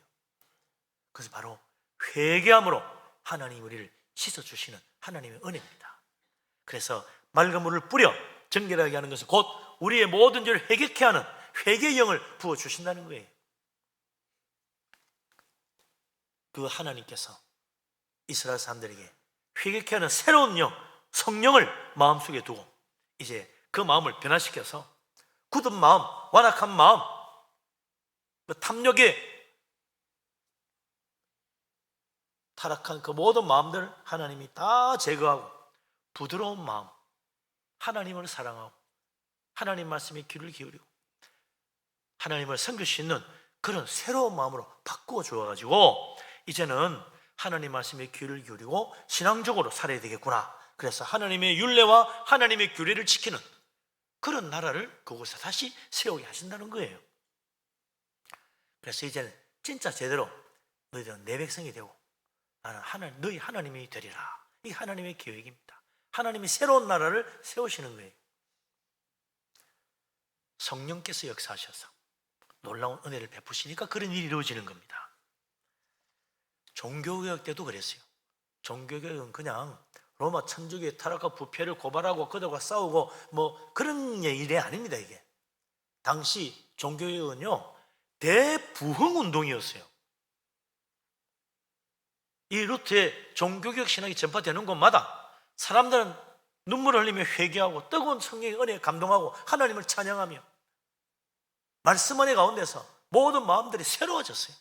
S2: 그래서 바로 회개함으로 하나님이 우리를 씻어주시는 하나님의 은혜입니다. 그래서 맑은 물을 뿌려 정결하게 하는 것은 곧 우리의 모든 죄를 회개케 하는 회개의 영을 부어주신다는 거예요. 그 하나님께서 이스라엘 사람들에게 회개케 하는 새로운 영, 성령을 마음속에 두고 이제 그 마음을 변화시켜서 굳은 마음, 완악한 마음, 그 탐욕에 타락한 그 모든 마음들을 하나님이 다 제거하고 부드러운 마음, 하나님을 사랑하고 하나님 말씀에 귀를 기울이고 하나님을 섬길 수 있는 그런 새로운 마음으로 바꾸어 주어가지고 이제는 하나님 말씀에 귀를 기울이고 신앙적으로 살아야 되겠구나. 그래서 하나님의 율례와 하나님의 규례를 지키는 그런 나라를 그곳에 다시 세우게 하신다는 거예요. 그래서 이제는 진짜 제대로 너희들은 내 백성이 되고 나는 너희 하나님이 되리라. 이게 하나님의 계획입니다. 하나님이 새로운 나라를 세우시는 거예요. 성령께서 역사하셔서 놀라운 은혜를 베푸시니까 그런 일이 이루어지는 겁니다. 종교개혁 때도 그랬어요. 종교개혁은 그냥 로마 천주교의 타락과 부패를 고발하고 그들과 싸우고 뭐 그런 일이 아닙니다. 이게 당시 종교개혁은요 대부흥운동이었어요. 이 루트의 종교개혁 신학이 전파되는 곳마다 사람들은 눈물을 흘리며 회개하고 뜨거운 성령의 은혜에 감동하고 하나님을 찬양하며 말씀 은혜 가운데서 모든 마음들이 새로워졌어요.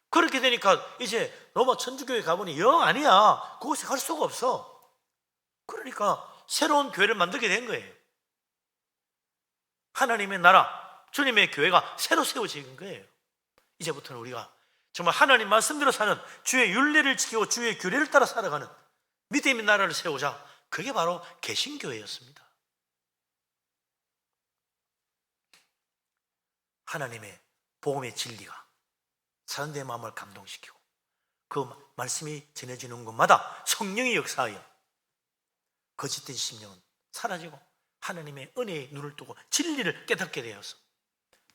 S2: 그렇게 되니까 이제 로마 천주교에 가보니 영 아니야. 그곳에 갈 수가 없어. 그러니까 새로운 교회를 만들게 된 거예요. 하나님의 나라, 주님의 교회가 새로 세워진 거예요. 이제부터는 우리가 정말 하나님 말씀대로 사는 주의 율례를 지키고 주의 규례를 따라 살아가는 믿음의 나라를 세우자. 그게 바로 개신교회였습니다. 하나님의 복음의 진리가 사람들의 마음을 감동시키고 그 말씀이 전해지는 곳마다 성령이 역사하여 거짓된 심령은 사라지고 하나님의 은혜의 눈을 뜨고 진리를 깨닫게 되어서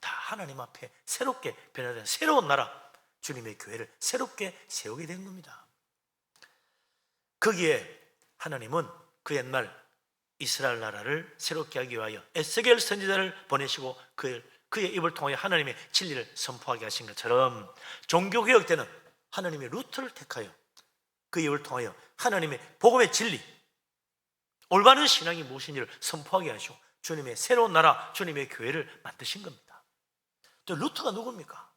S2: 다 하나님 앞에 새롭게 변화된 새로운 나라, 주님의 교회를 새롭게 세우게 된 겁니다. 거기에 하나님은 그 옛날 이스라엘 나라를 새롭게 하기 위하여 에스겔 선지자를 보내시고 그의 입을 통하여 하나님의 진리를 선포하게 하신 것처럼 종교개혁 때는 하나님의 루터를 택하여 그의 입을 통하여 하나님의 복음의 진리, 올바른 신앙이 무엇인지를 선포하게 하시고 주님의 새로운 나라, 주님의 교회를 만드신 겁니다. 또 루터가 누굽니까?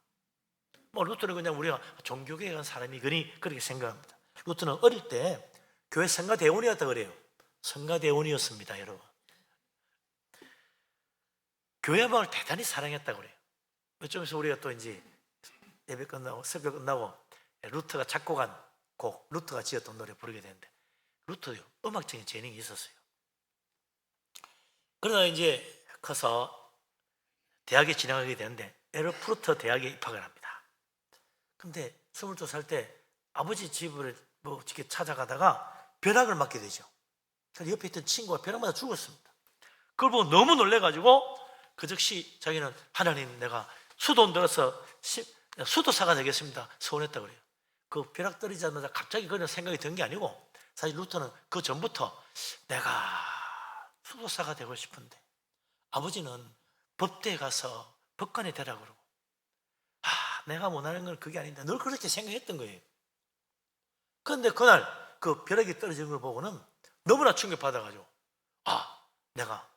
S2: 루터는 그냥 우리가 종교개혁한 사람이거니 그렇게 생각합니다. 루터는 어릴 때 교회 성가대원이었다 그래요. 성가대원이었습니다, 여러분. 교회 음악을 대단히 사랑했다고 그래요. 이쯤에서 우리가 또 이제 예배 끝나고 설교 끝나고 루터가 작곡한 곡, 루터가 지었던 노래 부르게 되는데 루터요 음악적인 재능이 있었어요. 그러다 이제 커서 대학에 진학하게 되는데 에르푸르트 대학에 입학을 합니다. 근데 22살 때 아버지 집을 이렇게 찾아가다가 벼락을 맞게 되죠. 그래서 옆에 있던 친구가 벼락 맞아 죽었습니다. 그걸 보고 너무 놀래가지고 그 즉시 자기는 하나님, 내가 수도원 들어서 수도사가 되겠습니다 소원했다 그래요. 그 벼락 떨어지자마자 갑자기 그런 생각이 든 게 아니고 사실 루터는 그 전부터 내가 수도사가 되고 싶은데 아버지는 법대에 가서 법관이 되라 그러고 내가 원하는 건 그게 아닌데 늘 그렇게 생각했던 거예요. 그런데 그날 그 벼락이 떨어지는 걸 보고는 너무나 충격받아가지고 내가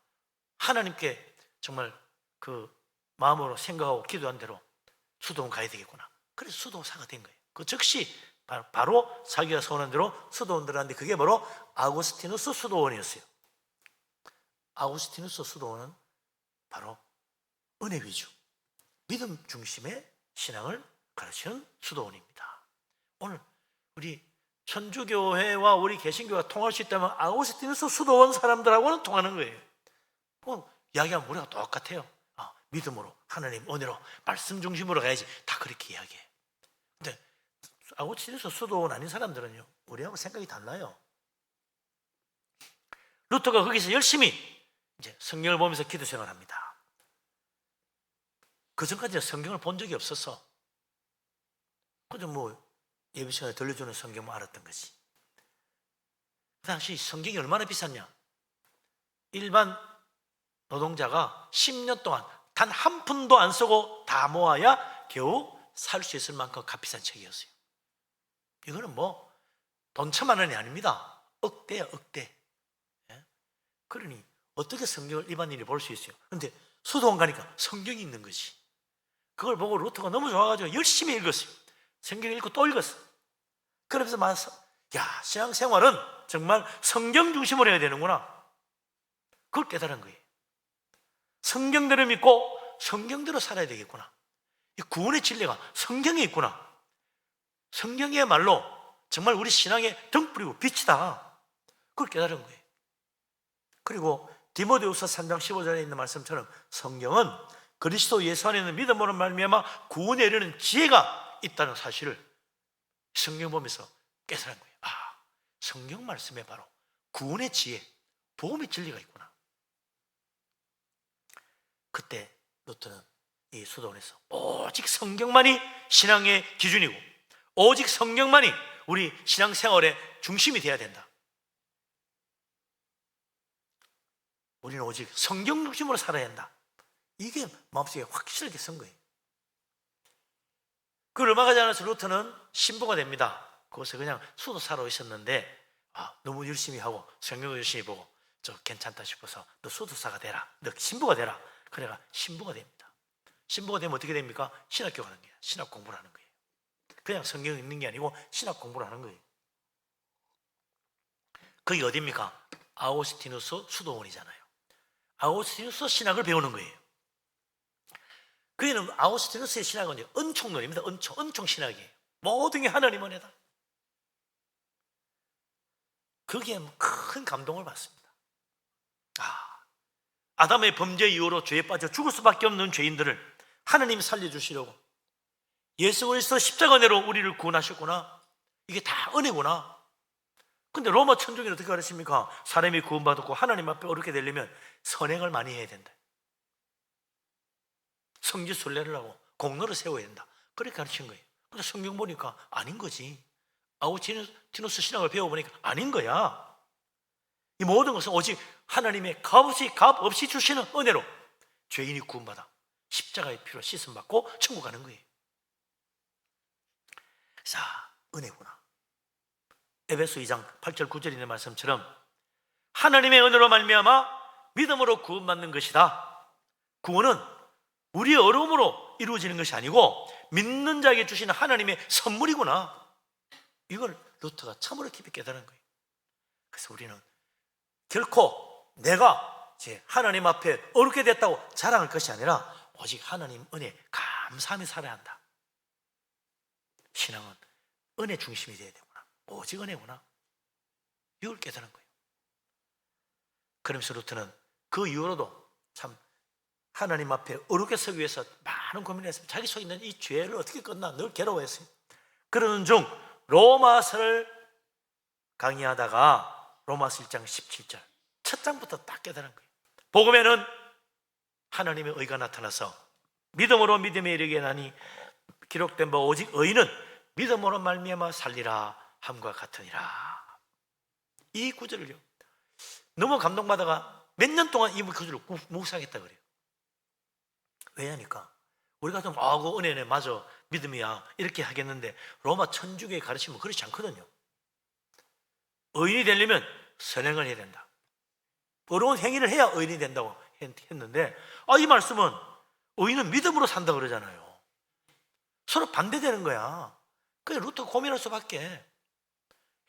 S2: 하나님께 정말 그 마음으로 생각하고 기도한 대로 수도원 가야 되겠구나. 그래서 수도사가 된 거예요. 그 즉시 바로 자기가 소원한 대로 수도원 들어갔는데 그게 바로 아우구스티누스 수도원이었어요. 아우구스티누스 수도원은 바로 은혜 위주, 믿음 중심의 신앙을 가르치는 수도원입니다. 오늘 우리 천주교회와 우리 개신교가 통할 수 있다면 아우구스티누스 수도원 사람들하고는 통하는 거예요. 이야기하면 우리가 똑같아요. 믿음으로, 하나님 은혜로, 말씀 중심으로 가야지. 다 그렇게 이야기해요. 근데 아우구스티누스 수도원 아닌 사람들은요 우리하고 생각이 달라요. 루터가 거기서 열심히 이제 성경을 보면서 기도 생활을 합니다. 그 전까지는 성경을 본 적이 없어서 그저 예배 시간에 들려주는 성경만 알았던 거지. 그 당시 성경이 얼마나 비쌌냐? 일반 노동자가 10년 동안 단 한 푼도 안 쓰고 다 모아야 겨우 살 수 있을 만큼 값비싼 책이었어요. 이거는 돈 1,000만 원이 아닙니다. 억대야, 억대. 그러니 어떻게 성경을 일반인이 볼 수 있어요? 그런데 수도원 가니까 성경이 있는 거지. 그걸 보고 루터가 너무 좋아가지고 열심히 읽었어요. 성경 읽고 또 읽었어요. 그러면서 신앙생활은 정말 성경 중심으로 해야 되는구나. 그걸 깨달은 거예요. 성경대로 믿고 성경대로 살아야 되겠구나. 이 구원의 진리가 성경에 있구나. 성경이야말로 정말 우리 신앙의 등불이고 빛이다. 그걸 깨달은 거예요. 그리고 디모데후서 3장 15절에 있는 말씀처럼 성경은 그리스도 예수 안에 있는 믿음으로 말미암아 구원에 이르는 지혜가 있다는 사실을 성경 보면서 깨달은 거예요. 성경 말씀에 바로 구원의 지혜, 복음의 진리가 있구나. 그때 루터는 이 수도원에서 오직 성경만이 신앙의 기준이고 오직 성경만이 우리 신앙생활의 중심이 되어야 된다. 우리는 오직 성경 중심으로 살아야 한다. 이게 마음속에 확실하게 선 거예요. 그 얼마 가지 않아서 루터는 신부가 됩니다. 거기서 그냥 수도사로 있었는데 너무 열심히 하고 성경을 열심히 보고 괜찮다 싶어서 너 수도사가 되라, 너 신부가 되라. 그래가 신부가 됩니다. 신부가 되면 어떻게 됩니까? 신학교 가는 거예요. 신학 공부를 하는 거예요. 그냥 성경 읽는 게 아니고 신학 공부를 하는 거예요. 그게 어디입니까? 아우구스티누스 수도원이잖아요. 아우구스티누스 신학을 배우는 거예요. 그에는 아우구스티누스의 신학은 은총론입니다. 은총 신학이에요. 모든 게 하나님 은혜다. 거기에 큰 감동을 받습니다. 아담의 범죄 이후로 죄에 빠져 죽을 수밖에 없는 죄인들을 하나님이 살려주시려고 예수 그리스도 십자가 은혜로 우리를 구원하셨구나. 이게 다 은혜구나. 근데 로마 천주교는 어떻게 가르칩니까? 사람이 구원받았고 하나님 앞에 옳게 되려면 선행을 많이 해야 된다. 성지순례를 하고 공로를 세워야 된다. 그렇게 가르친 거예요. 근데 성경 보니까 아닌 거지. 아우구스티누스 신학을 배워보니까 아닌 거야. 이 모든 것은 오직 하나님의 값 없이 주시는 은혜로 죄인이 구원받아 십자가의 피로 씻음 받고 천국 가는 거예요. 자, 은혜구나. 에베소 2장 8절 9절 있는 말씀처럼 하나님의 은혜로 말미암아 믿음으로 구원받는 것이다. 구원은 우리의 어려움으로 이루어지는 것이 아니고 믿는 자에게 주시는 하나님의 선물이구나. 이걸 루터가 참으로 깊이 깨달은 거예요. 그래서 우리는 결코 내가 이제 하나님 앞에 어렵게 됐다고 자랑할 것이 아니라 오직 하나님 은혜 감사하며 살아야 한다. 신앙은 은혜 중심이 되어야 되구나. 오직 은혜구나. 이걸 깨달은 거예요. 그러면서 루터는 그 이후로도 참 하나님 앞에 어렵게 서기 위해서 많은 고민을 했습니다. 자기 속에 있는 이 죄를 어떻게 끝나 늘 괴로워했어요. 그러는 중 로마서를 강의하다가 로마서 1장 17절 첫 장부터 딱 깨달은 거예요. 복음에는 하나님의 의가 나타나서 믿음으로 믿음에 이르게 하니 기록된 바 오직 의인은 믿음으로 말미암아 살리라 함과 같으니라. 이 구절을요 너무 감동받아가 몇 년 동안 이 구절을 묵상했다 그래요. 왜 하니까 우리가 좀 그 은혜네 맞아 믿음이야 이렇게 하겠는데 로마 천주교의 가르침은 그렇지 않거든요. 의인이 되려면 선행을 해야 된다. 어려운 행위를 해야 의인이 된다고 했는데 이 말씀은 의인은 믿음으로 산다 그러잖아요. 서로 반대되는 거야. 그래 루터 고민할 수밖에.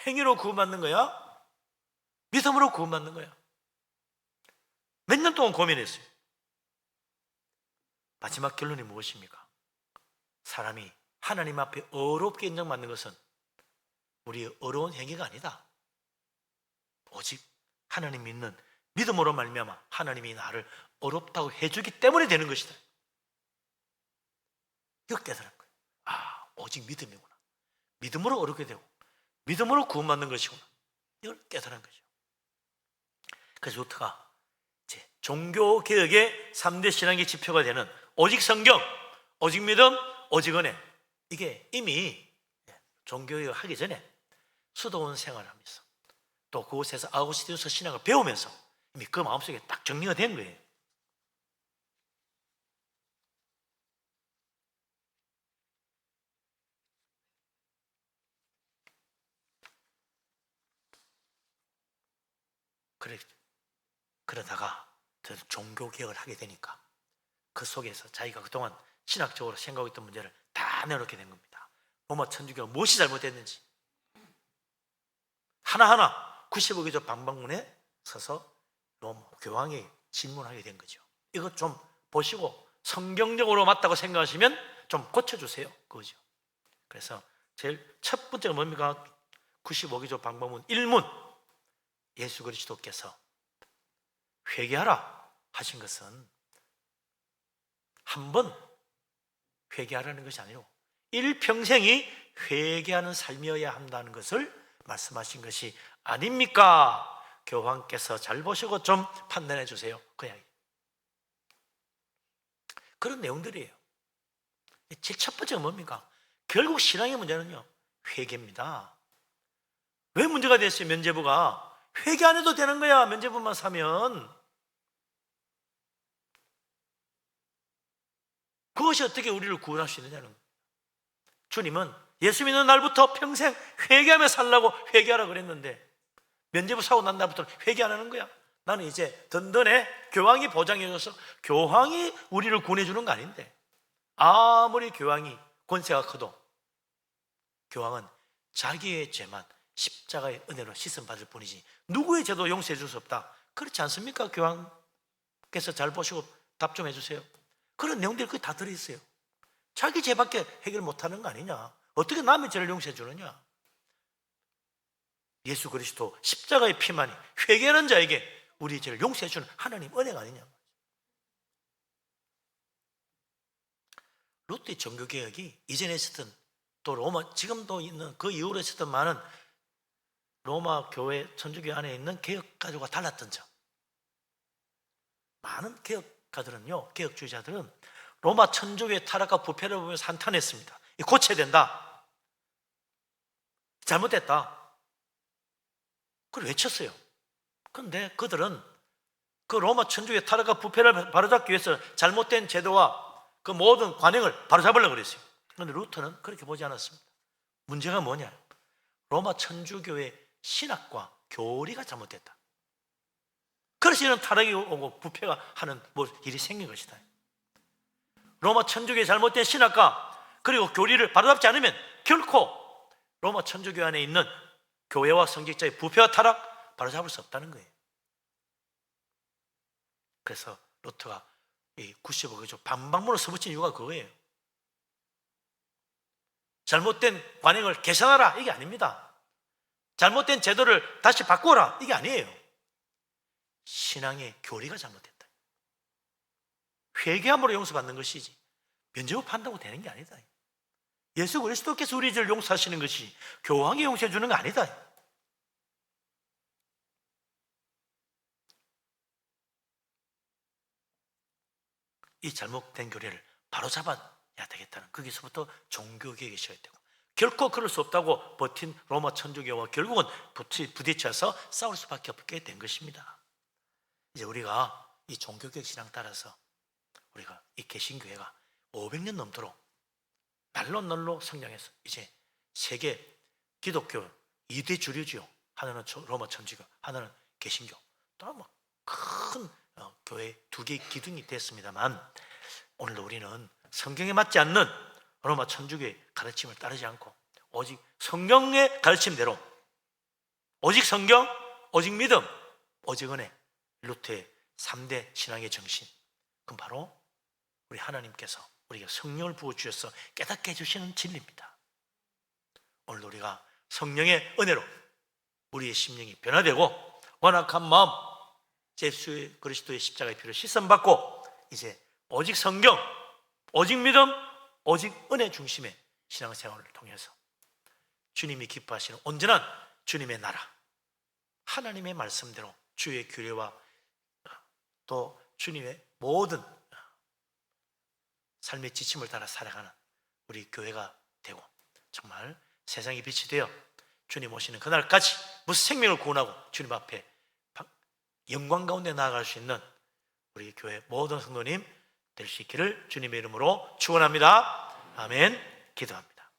S2: 행위로 구원받는 거야? 믿음으로 구원받는 거야. 몇 년 동안 고민했어요. 마지막 결론이 무엇입니까? 사람이 하나님 앞에 어렵게 인정받는 것은 우리의 어려운 행위가 아니다. 오직 하나님 믿는 믿음으로 말미암아 하나님이 나를 어렵다고 해주기 때문에 되는 것이다. 이걸 깨달은 거예요. 오직 믿음이구나. 믿음으로 어렵게 되고 믿음으로 구원받는 것이구나. 이걸 깨달은 거죠. 그래서 루터가 이제 종교개혁의 3대 신앙의 지표가 되는 오직 성경, 오직 믿음, 오직 은혜, 이게 이미 종교개혁 하기 전에 수도원 생활하면서 또 그곳에서 아우구스티누스 신앙을 배우면서 이미 그 마음속에 딱 정리가 된 거예요. 그러다가 종교개혁을 하게 되니까 그 속에서 자기가 그동안 신학적으로 생각하고 있던 문제를 다 내놓게 된 겁니다. 로마 천주교가 무엇이 잘못됐는지 하나하나 95개조 방방문에 서서 로마 교황이 질문하게 된 거죠. 이것 좀 보시고 성경적으로 맞다고 생각하시면 좀 고쳐주세요. 그거죠. 그래서 제일 첫 번째가 뭡니까? 95개조 방방문 1문, 예수 그리스도께서 회개하라 하신 것은 한 번 회개하라는 것이 아니고 일평생이 회개하는 삶이어야 한다는 것을 말씀하신 것이 아닙니까? 교황께서 잘 보시고 좀 판단해 주세요. 그냥 그런 내용들이에요. 제일 첫 번째가 뭡니까? 결국 신앙의 문제는요 회개입니다. 왜 문제가 됐어요? 면죄부가 회개 안 해도 되는 거야. 면죄부만 사면. 그것이 어떻게 우리를 구원할 수 있느냐는 거예요. 주님은 예수 믿는 날부터 평생 회개하며 살라고 회개하라 그랬는데 면죄부 사고 난 날부터는 회개 안 하는 거야. 나는 이제 든든해. 교황이 보장해줘서 교황이 우리를 구원해주는 거 아닌데 아무리 교황이 권세가 커도 교황은 자기의 죄만 십자가의 은혜로 씻음받을 뿐이지 누구의 죄도 용서해 줄 수 없다. 그렇지 않습니까? 교황께서 잘 보시고 답 좀 해주세요. 그런 내용들이 거기 다 들어있어요. 자기 죄밖에 해결 못하는 거 아니냐. 어떻게 남의 죄를 용서해 주느냐. 예수 그리스도 십자가의 피만이 회개하는 자에게 우리 죄를 용서해 주는 하나님 은혜가 아니냐. 루터의 종교개혁이 이전에 있었던 또 로마 지금도 있는 그 이후로 있었던 많은 로마 교회 천주교 안에 있는 개혁가들과 달랐던 점. 많은 개혁가들은요, 개혁주의자들은 로마 천주교의 타락과 부패를 보면서 한탄했습니다. 고쳐야 된다. 잘못됐다. 그걸 외쳤어요. 그런데 그들은 그 로마 천주교의 타락과 부패를 바로잡기 위해서 잘못된 제도와 그 모든 관행을 바로잡으려고 그랬어요. 그런데 루터는 그렇게 보지 않았습니다. 문제가 뭐냐? 로마 천주교의 신학과 교리가 잘못됐다. 그래서 이런 타락이 오고 부패가 하는 일이 생긴 것이다. 로마 천주교의 잘못된 신학과 그리고 교리를 바로잡지 않으면 결코 로마 천주교 안에 있는 교회와 성직자의 부패와 타락 바로잡을 수 없다는 거예요. 그래서 루터가 이 95개 반박문을 써붙인 이유가 그거예요. 잘못된 관행을 개선하라 이게 아닙니다. 잘못된 제도를 다시 바꾸라 이게 아니에요. 신앙의 교리가 잘못됐다. 회개함으로 용서받는 것이지 면제부한다고 되는 게 아니다. 예수 그리스도께서 우리 죄를 용서하시는 것이 교황이 용서해 주는 거 아니다. 이 잘못된 교리를 바로잡아야 되겠다는, 거기서부터 종교개혁이 시작되고, 결코 그럴 수 없다고 버틴 로마 천주교와 결국은 부딪혀서 싸울 수밖에 없게 된 것입니다. 이제 우리가 이 종교개혁 신앙 따라서 우리가 이 개신교회가 500년 넘도록 날로 성장해서 이제 세계 기독교 2대 주류지요. 하나는 로마 천주교, 하나는 개신교. 또 뭐 큰 교회 2개의 기둥이 됐습니다만, 오늘도 우리는 성경에 맞지 않는 로마 천주교의 가르침을 따르지 않고 오직 성경의 가르침대로, 오직 성경, 오직 믿음, 오직 은혜, 루터의 3대 신앙의 정신, 그건 바로 우리 하나님께서 우리가 성령을 부어주셔서 깨닫게 해주시는 진리입니다. 오늘 우리가 성령의 은혜로 우리의 심령이 변화되고 완악한 마음, 예수 그리스도의 십자가의 피로 씻음받고 이제 오직 성경, 오직 믿음, 오직 은혜 중심의 신앙생활을 통해서 주님이 기뻐하시는 온전한 주님의 나라, 하나님의 말씀대로 주의 규례와 또 주님의 모든 삶의 지침을 따라 살아가는 우리 교회가 되고, 정말 세상의 빛이 되어 주님 오시는 그날까지 무슨 생명을 구원하고 주님 앞에 영광 가운데 나아갈 수 있는 우리 교회 모든 성도님 될 수 있기를 주님의 이름으로 축원합니다. 아멘. 기도합니다.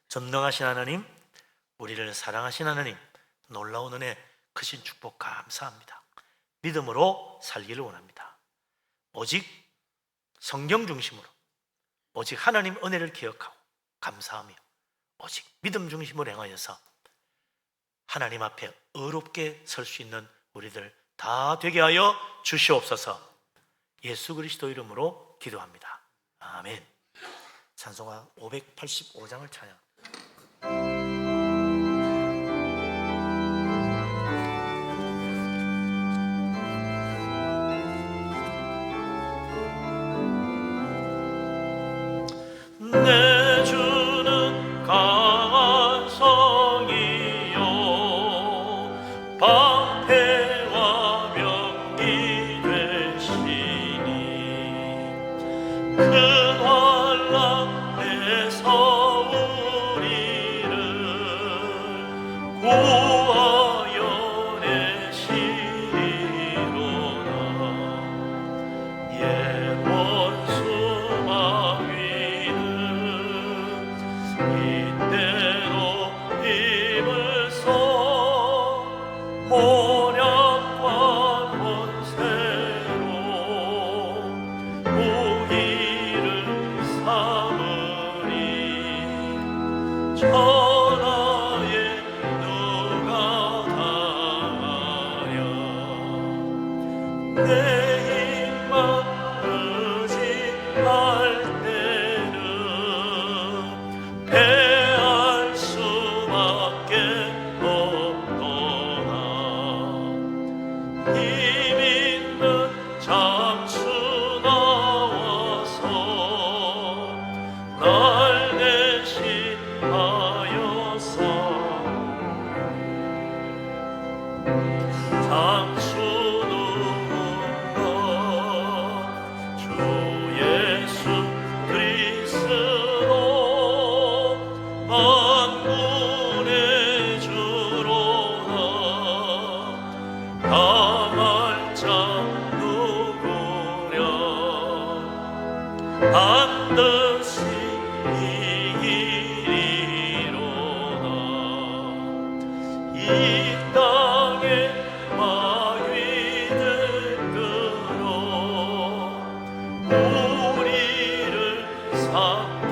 S2: 전능하신 하나님, 우리를 사랑하신 하나님, 놀라운 은혜, 크신 축복 감사합니다. 믿음으로 살기를 원합니다. 오직 성경 중심으로, 오직 하나님 은혜를 기억하고 감사하며 오직 믿음 중심으로 행하여서 하나님 앞에 의롭게 설 수 있는 우리들 다 되게 하여 주시옵소서. 예수 그리스도 이름으로 기도합니다. 아멘. 찬송가 585장을 찬양. 내 주는 강한 성이요 방패와 명이 되시니 큰 환난에서 우리를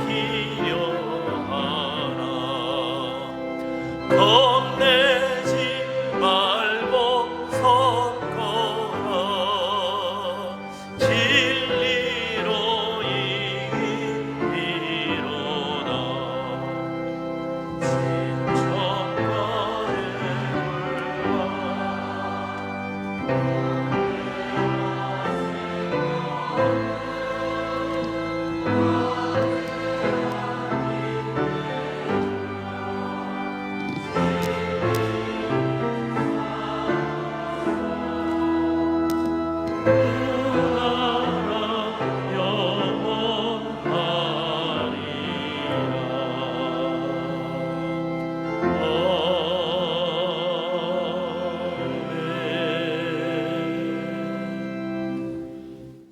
S2: 필요하나 겁내지 말고 섰거라 진리로 이기리로다 진천가의 불과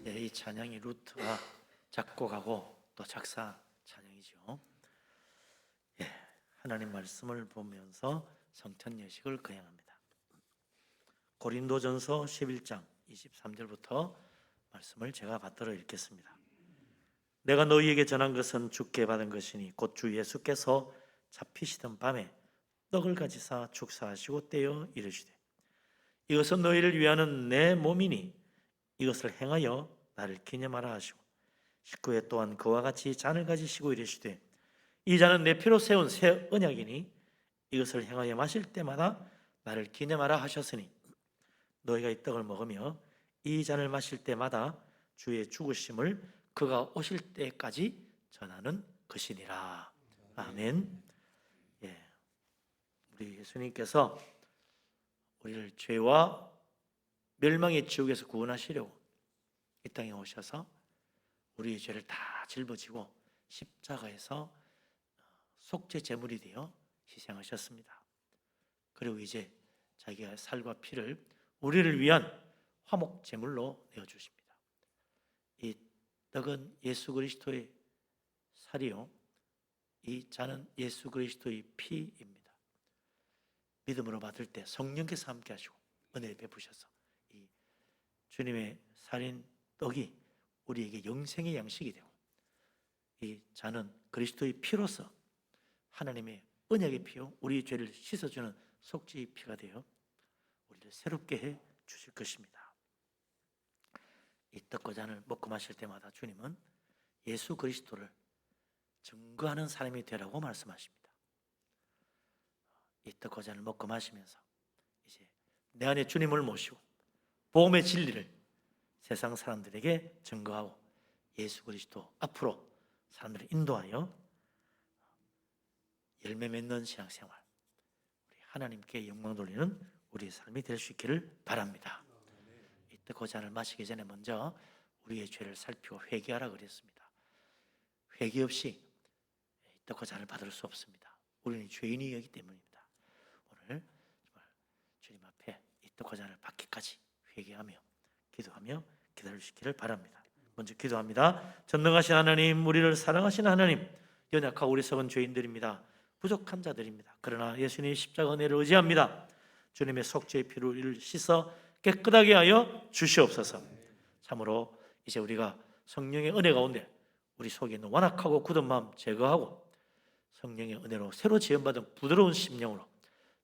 S5: 이 찬양이 루트가 작곡하고 또 작사 찬양이죠. 하나님 말씀을 보면서 성찬 예식을 거행합니다. 고린도전서 11장 23절부터 말씀을 제가 받들어 읽겠습니다. 내가 너희에게 전한 것은 주께 받은 것이니 곧 주 예수께서 잡히시던 밤에 떡을 가지사 축사하시고 떼어 이르시되 이것은 너희를 위하는 내 몸이니 이것을 행하여 나를 기념하라 하시고 19회 또한 그와 같이 잔을 가지시고 이르시되 이 잔은 내 피로 세운 새 언약이니 이것을 행하여 마실 때마다 나를 기념하라 하셨으니 너희가 이 떡을 먹으며 이 잔을 마실 때마다 주의 죽으심을 그가 오실 때까지 전하는 것이니라. 아멘. 우리 예수님께서 우리를 죄와 멸망의 지옥에서 구원하시려고 이 땅에 오셔서 우리의 죄를 다 짊어지고 십자가에서 속죄 제물이 되어 희생하셨습니다. 그리고 이제 자기가 살과 피를 우리를 위한 화목 제물로 내어주십니다. 이 떡은 예수 그리스도의 살이요 이 잔은 예수 그리스도의 피입니다. 믿음으로 받을 때 성령께서 함께 하시고 은혜를 베푸셔서 이 주님의 살인 떡이 우리에게 영생의 양식이 되고 이 잔은 그리스도의 피로서 하나님의 언약의 피요 우리의 죄를 씻어주는 속죄의 피가 되어 우리를 새롭게 해 주실 것입니다. 이 떡과 잔을 먹고 마실 때마다 주님은 예수 그리스도를 증거하는 사람이 되라고 말씀하십니다. 이 떡과 잔을 먹고 마시면서 이제 내 안에 주님을 모시고 복음의 진리를 세상 사람들에게 증거하고 예수 그리스도 앞으로 사람들을 인도하여 열매 맺는 신앙생활, 우리 하나님께 영광 돌리는 우리의 삶이 될 수 있기를 바랍니다. 이 떡과 잔을 마시기 전에 먼저 우리의 죄를 살피고 회개하라 그랬습니다. 회개 없이 이 떡과 잔을 받을 수 없습니다. 우리는 죄인이기 때문입니다. 오늘 정말 주님 앞에 이 떡과 잔을 받기까지 회개하며 기도하며 기다리시기를 바랍니다. 먼저 기도합니다. 전능하신 하나님, 우리를 사랑하신 하나님, 연약하고 어리석은 죄인들입니다. 부족한 자들입니다. 그러나 예수님의 십자가 은혜를 의지합니다. 주님의 속죄의 피로 우리를 씻어 깨끗하게 하여 주시옵소서. 참으로 이제 우리가 성령의 은혜 가운데 우리 속에 있는 완악하고 굳은 마음 제거하고 성령의 은혜로 새로 지음받은 부드러운 심령으로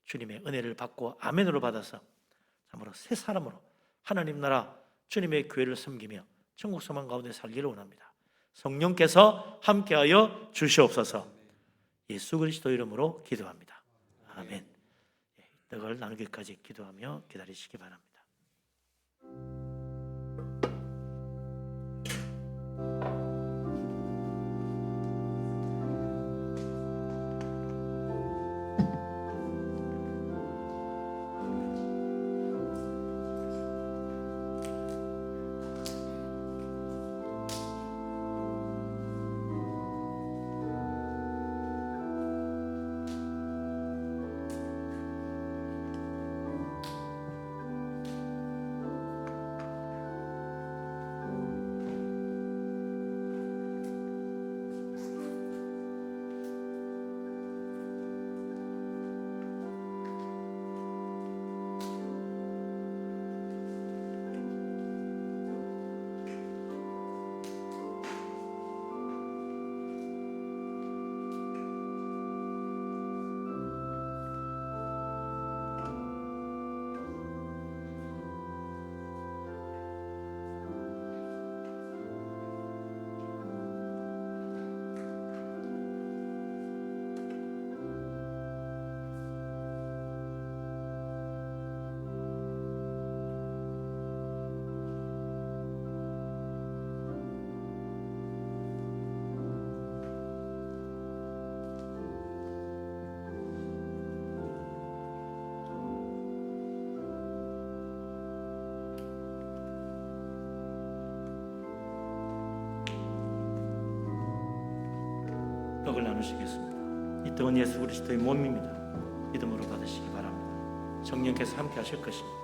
S5: 주님의 은혜를 받고 아멘으로 받아서 참으로 새 사람으로 하나님 나라 주님의 교회를 섬기며 천국 소망 가운데 살기를 원합니다. 성령께서 함께하여 주시옵소서. 예수 그리스도 이름으로 기도합니다. 아멘. 떡을 나누기까지 기도하며 기다리시기 바랍니다. 떡을 나누시겠습니다. 이 떡은 예수 그리스도의 몸입니다. 믿음으로 받으시기 바랍니다. 성령께서 함께 하실 것입니다.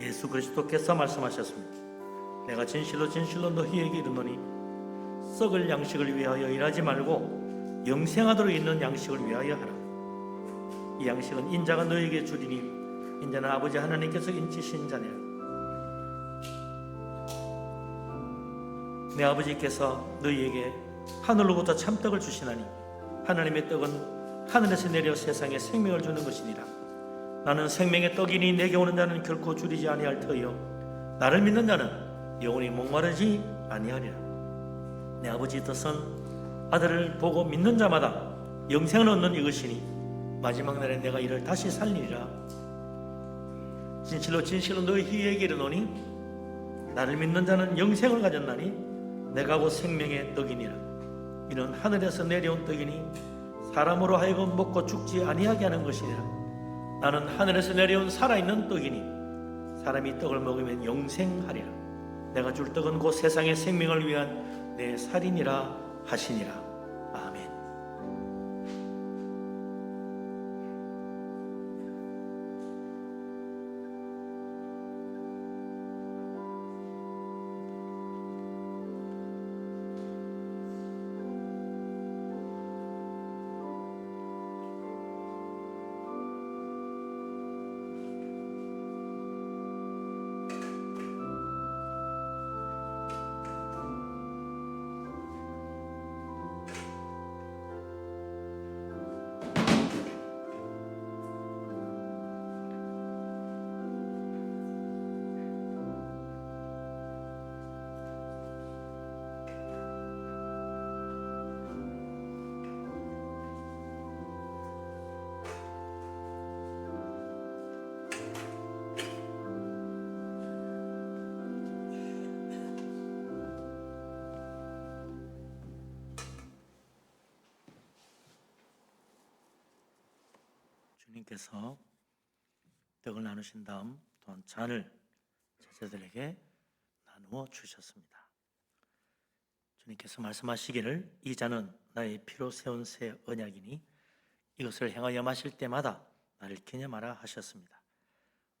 S5: 예수 그리스도께서 말씀하셨습니다. 내가 진실로 진실로 너희에게 이르노니 썩을 양식을 위하여 일하지 말고 영생하도록 있는 양식을 위하여 하라. 이 양식은 인자가 너희에게 주리니 인자는 아버지 하나님께서 인치신 자니라. 내 아버지께서 너희에게 하늘로부터 참떡을 주시나니 하나님의 떡은 하늘에서 내려 세상에 생명을 주는 것이니라. 나는 생명의 떡이니 내게 오는 자는 결코 줄이지 아니할 터이요 나를 믿는 자는 영원히 목마르지 아니하리라. 내 아버지의 뜻은 아들을 보고 믿는 자마다 영생을 얻는 이것이니 마지막 날에 내가 이를 다시 살리리라. 진실로 진실로 너희에게 이르노니 나를 믿는 자는 영생을 가졌나니 내가 곧 생명의 떡이니라. 이는 하늘에서 내려온 떡이니 사람으로 하여금 먹고 죽지 아니하게 하는 것이니라. 나는 하늘에서 내려온 살아있는 떡이니 사람이 떡을 먹으면 영생하리라. 내가 줄 떡은 곧 세상의 생명을 위한 내 살이니라 하시니라. 아멘. 주님께서 떡을 나누신 다음 또한 잔을 제자들에게 나누어 주셨습니다. 주님께서 말씀하시기를 이 잔은 나의 피로 세운 새 언약이니 이것을 행하여 마실 때마다 나를 기념하라 하셨습니다.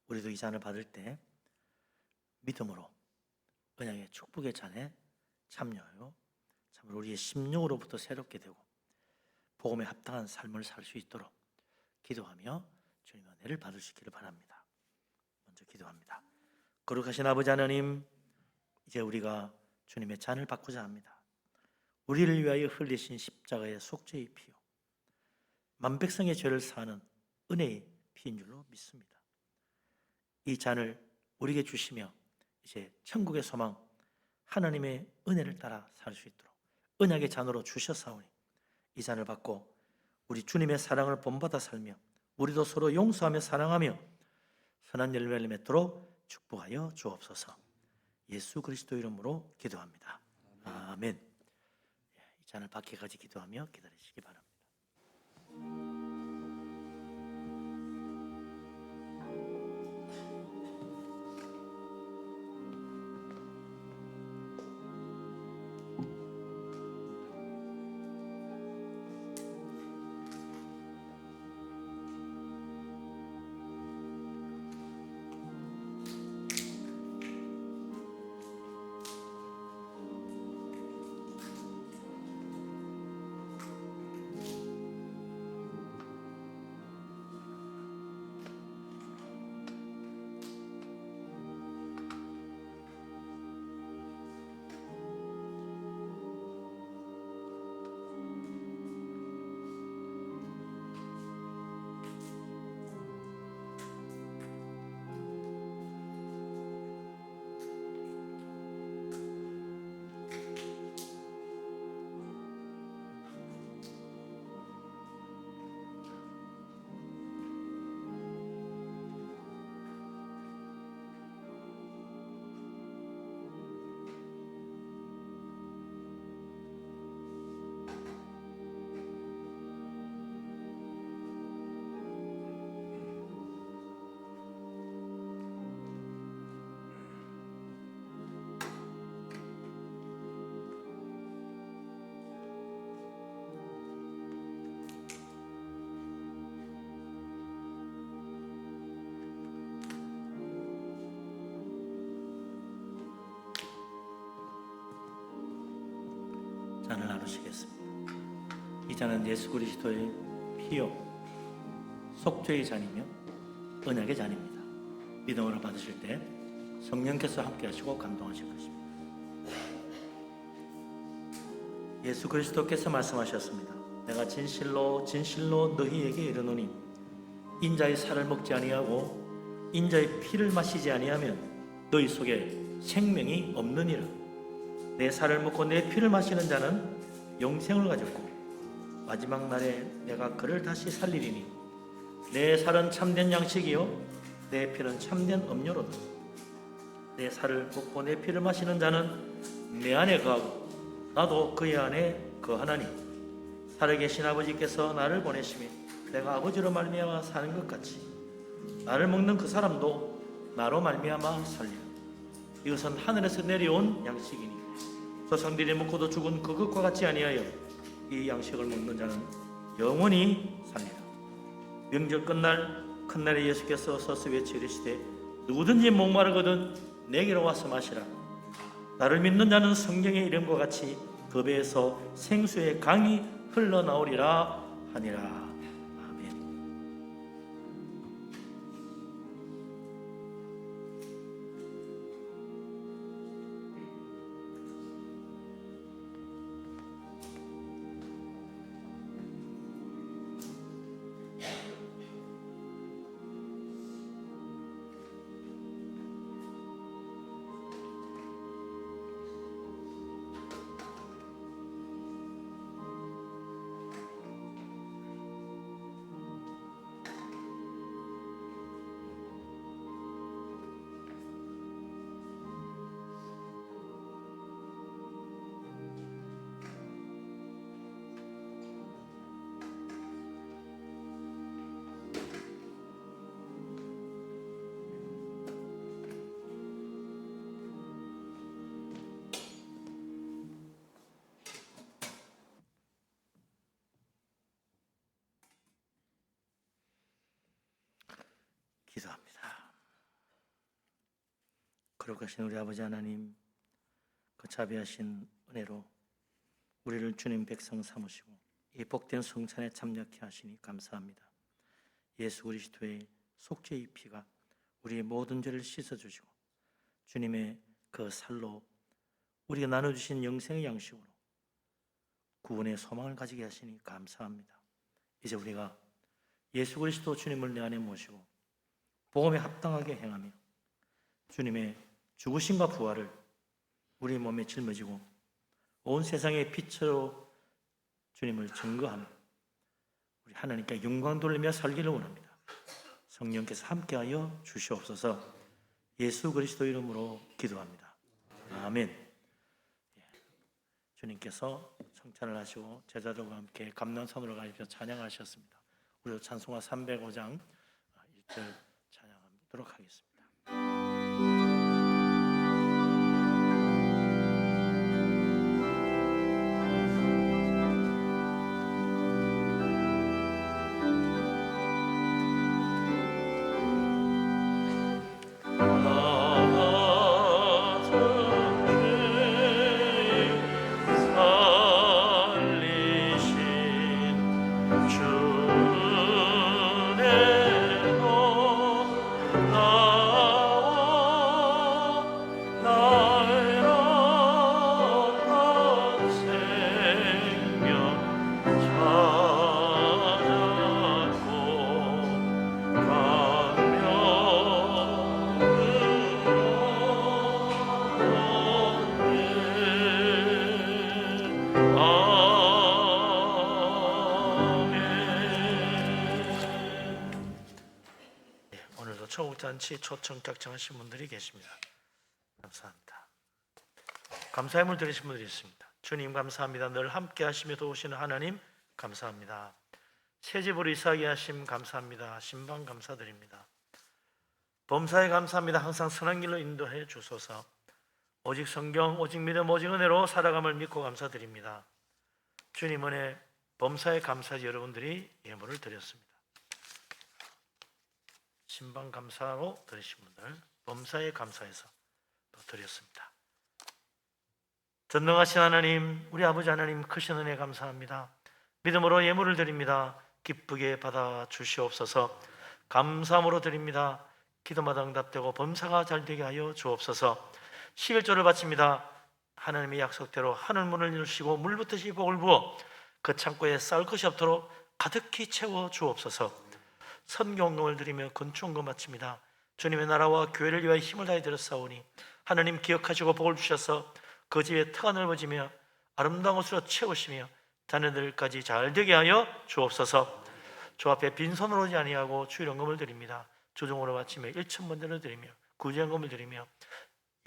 S5: 우리도 이 잔을 받을 때 믿음으로 언약의 축복의 잔에 참여하여 참으로 우리의 심령으로부터 새롭게 되고 복음에 합당한 삶을 살 수 있도록 기도하며 주님의 은혜를 받을 수 있기를 바랍니다. 먼저 기도합니다. 거룩하신 아버지 하나님, 이제 우리가 주님의 잔을 받고자 합니다. 우리를 위하여 흘리신 십자가의 속죄의 피요 만백성의 죄를 사하는 은혜의 피인 줄로 믿습니다. 이 잔을 우리에게 주시며 이제 천국의 소망 하나님의 은혜를 따라 살 수 있도록 언약의 잔으로 주셨사오니 이 잔을 받고 우리 주님의 사랑을 본받아 살며 우리도 서로 용서하며 사랑하며 선한 열매를 맺도록 축복하여 주옵소서. 예수 그리스도 이름으로 기도합니다. 아멘. 이 잔을 받기까지 기도하며 기다리시기 바랍니다. 마시겠습니다. 이 잔은 예수 그리스도의 피요 속죄의 잔이며 언약의 잔입니다. 믿음으로 받으실 때 성령께서 함께 하시고 감동하실 것입니다. 예수 그리스도께서 말씀하셨습니다. 내가 진실로 진실로 너희에게 이르노니 인자의 살을 먹지 아니하고 인자의 피를 마시지 아니하면 너희 속에 생명이 없느니라. 내 살을 먹고 내 피를 마시는 자는 영생을 가졌고 마지막 날에 내가 그를 다시 살리리니 내 살은 참된 양식이요 내 피는 참된 음료로다. 내 살을 먹고 내 피를 마시는 자는 내 안에 거하고 나도 그의 안에 거하나니 살아계신 아버지께서 나를 보내시며 내가 아버지로 말미암아 사는 것 같이 나를 먹는 그 사람도 나로 말미암아 살리라. 이것은 하늘에서 내려온 양식이니 조상들이 먹고도 죽은 그것과 같지 아니하여 이 양식을 먹는 자는 영원히 살리라. 명절 끝날 큰 날에 예수께서 서서 외쳐 이르시되 누구든지 목마르거든 내게로 와서 마시라. 나를 믿는 자는 성경의 이름과 같이 그 배에서 생수의 강이 흘러나오리라 하니라. 아멘. 기도합니다. 거룩하신 우리 아버지 하나님, 그 자비하신 은혜로 우리를 주님 백성 삼으시고 이 복된 성찬에 참여케 하시니 감사합니다. 예수 그리스도의 속죄의 피가 우리의 모든 죄를 씻어주시고 주님의 그 살로 우리가 나눠주신 영생의 양식으로 구원의 소망을 가지게 하시니 감사합니다. 이제 우리가 예수 그리스도 주님을 내 안에 모시고 복음에 합당하게 행하며 주님의 죽으심과 부활을 우리 몸에 짊어지고 온 세상의 빛으로 주님을 증거하며 우리 하나님께 영광 돌리며 살기를 원합니다. 성령께서 함께하여 주시옵소서. 예수 그리스도 이름으로 기도합니다. 아멘. 주님께서 성찬을 하시고 제자들과 함께 감난산으로 가셔서 찬양하셨습니다. 우리도 찬송가 305장 1절 찬양하도록 하겠습니다. 초국잔치 초청 작정하신 분들이 계십니다. 감사합니다. 감사의 물 드리신 분들이 있습니다. 주님 감사합니다. 늘 함께 하시며 도우시는 하나님 감사합니다. 새 집으로 이사하게 하심 감사합니다. 신방 감사드립니다. 범사에 감사합니다. 항상 선한 길로 인도해 주소서. 오직 성경, 오직 믿음, 오직 은혜로 살아감을 믿고 감사드립니다. 주님 은혜 범사에 감사지 여러분들이 예물을 드렸습니다. 신방 감사로 드리신 분들 범사에 감사해서 또 드렸습니다.
S2: 전능하신 하나님, 우리 아버지 하나님 크신 은혜 감사합니다. 믿음으로 예물을 드립니다. 기쁘게 받아 주시옵소서. 감사함으로 드립니다. 기도마다 응답되고 범사가 잘 되게 하여 주옵소서. 11조를 바칩니다. 하나님의 약속대로 하늘 문을 열시고 물붓듯이 복을 부어 그 창고에 쌀 것이 없도록 가득히 채워 주옵소서. 선경금을 드리며 건축원금 바칩니다. 주님의 나라와 교회를 위하여 힘을 다해 드렸사오니 하나님 기억하시고 복을 주셔서 그 집에 터가 넓어지며 아름다운 것으로 채우시며 자녀들까지 잘 되게 하여 주옵소서. 주 앞에 빈손으로 오지 아니하고 주일원금을 드립니다. 주종으로 바치며 1,000번대를 드리며 구제연금을 드리며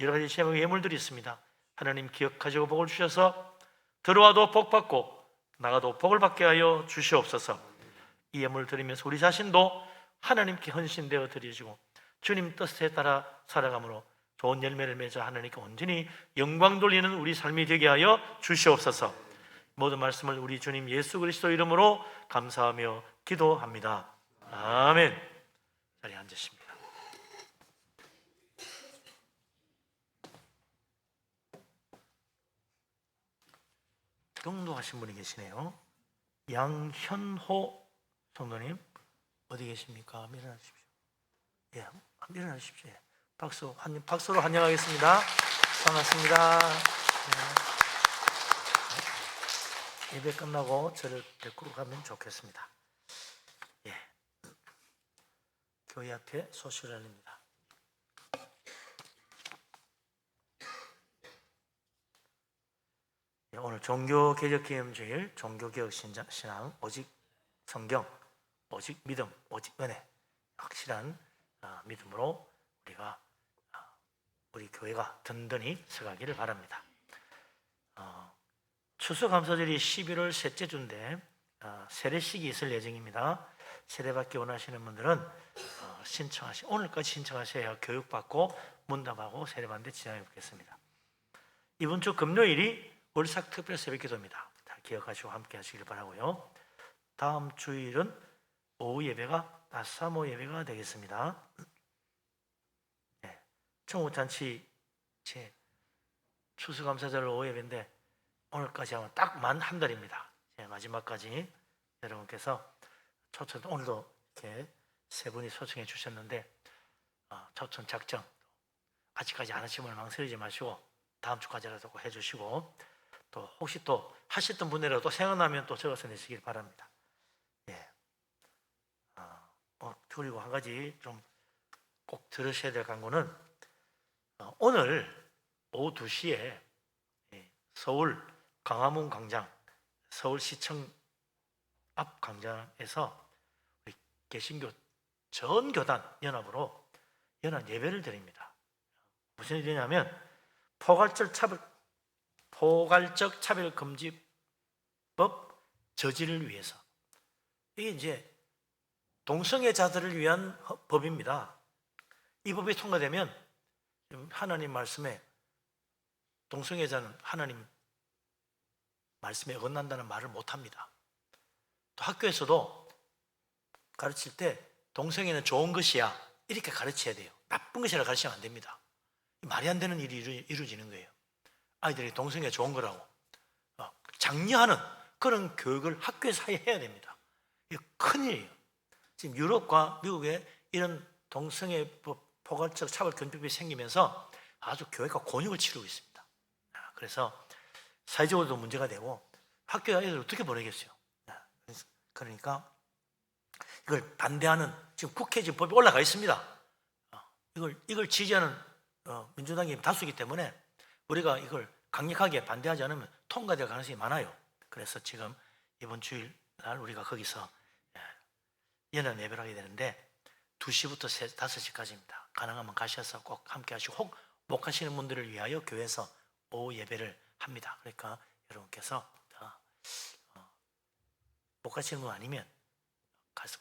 S2: 여러 가지 제목의 예물들이 있습니다. 하나님 기억하시고 복을 주셔서 들어와도 복 받고 나가도 복을 받게 하여 주시옵소서. 이 예물을 드리면서 우리 자신도 하나님께 헌신되어 드리시고 주님 뜻에 따라 살아감으로 좋은 열매를 맺어 하나님께 온전히 영광 돌리는 우리 삶이 되게 하여 주시옵소서. 모든 말씀을 우리 주님 예수 그리스도 이름으로 감사하며 기도합니다. 아멘. 자리에 앉으십니다. 경도하신 분이 계시네요. 양현호 성도님 어디 계십니까? 일어나십시오. 예, 일어나십시오. 예. 박수로 환영하겠습니다. 반갑습니다. 예. 예배 끝나고 저를 데리고 가면 좋겠습니다. 예. 교회 앞에 소식을 알립니다. 예, 오늘 종교개혁기념주일 종교개혁신앙 오직 성경, 오직 믿음, 오직 은혜, 확실한 믿음으로 우리 교회가 든든히 서가기를 바랍니다. 추수감사절이 11월 셋째 주인데 세례식이 있을 예정입니다. 세례받기 원하시는 분들은 오늘까지 신청하셔야 교육받고 문답하고 세례받는 데 지장이 없겠습니다. 이번 주 금요일이 월삭 특별 새벽기도입니다. 잘 기억하시고 함께 하시길 바라고요. 다음 주일은 오후 예배가 낮사모 예배가 되겠습니다. 네, 청우잔치 제 추수감사절 오후 예배인데 오늘까지 하면 딱 만 한 달입니다. 마지막까지 여러분께서 초청, 오늘도 이렇게 세 분이 초청해 주셨는데 초청 작정 아직까지 안 하시면 망설이지 마시고 다음 주까지라도 꼭 해주시고 또 혹시 또 하셨던 분이라도 또 생각나면 또 적어서 내시길 바랍니다. 예. 그리고 한 가지 좀 꼭 들으셔야 될 광고는 오늘 오후 2시에 서울 광화문 광장, 서울시청 앞 광장에서 우리 개신교 전 교단 연합으로 연합 예배를 드립니다. 무슨 일이냐면 포괄적 차별금지법 저지를 위해서. 이게 이제 동성애자들을 위한 법입니다. 이 법이 통과되면 하나님 말씀에 동성애자는 하나님 말씀에 어긋난다는 말을 못합니다. 또 학교에서도 가르칠 때 동성애는 좋은 것이야 이렇게 가르쳐야 돼요. 나쁜 것이라 가르치면 안 됩니다. 말이 안 되는 일이 이루어지는 거예요. 아이들이 동성애가 좋은 거라고 장려하는 그런 교육을 학교에서 해야 됩니다. 이게 큰일이에요. 지금 유럽과 미국에 이런 동성애 포괄적 차별금지법이 생기면서 아주 교회가 곤욕을 치르고 있습니다. 그래서 사회적으로도 문제가 되고 학교 아이들 어떻게 보내겠어요? 그러니까 이걸 반대하는 지금 국회에 지금 법이 올라가 있습니다. 이걸 지지하는 민주당이 다수이기 때문에 우리가 이걸 강력하게 반대하지 않으면 통과될 가능성이 많아요. 그래서 지금 이번 주일 날 우리가 거기서 연합 예배를 하게 되는데 2시부터 5시까지입니다. 가능하면 가셔서 꼭 함께 하시고 혹 못 가시는 분들을 위하여 교회에서 오후 예배를 합니다. 그러니까 여러분께서 못 가시는 분 아니면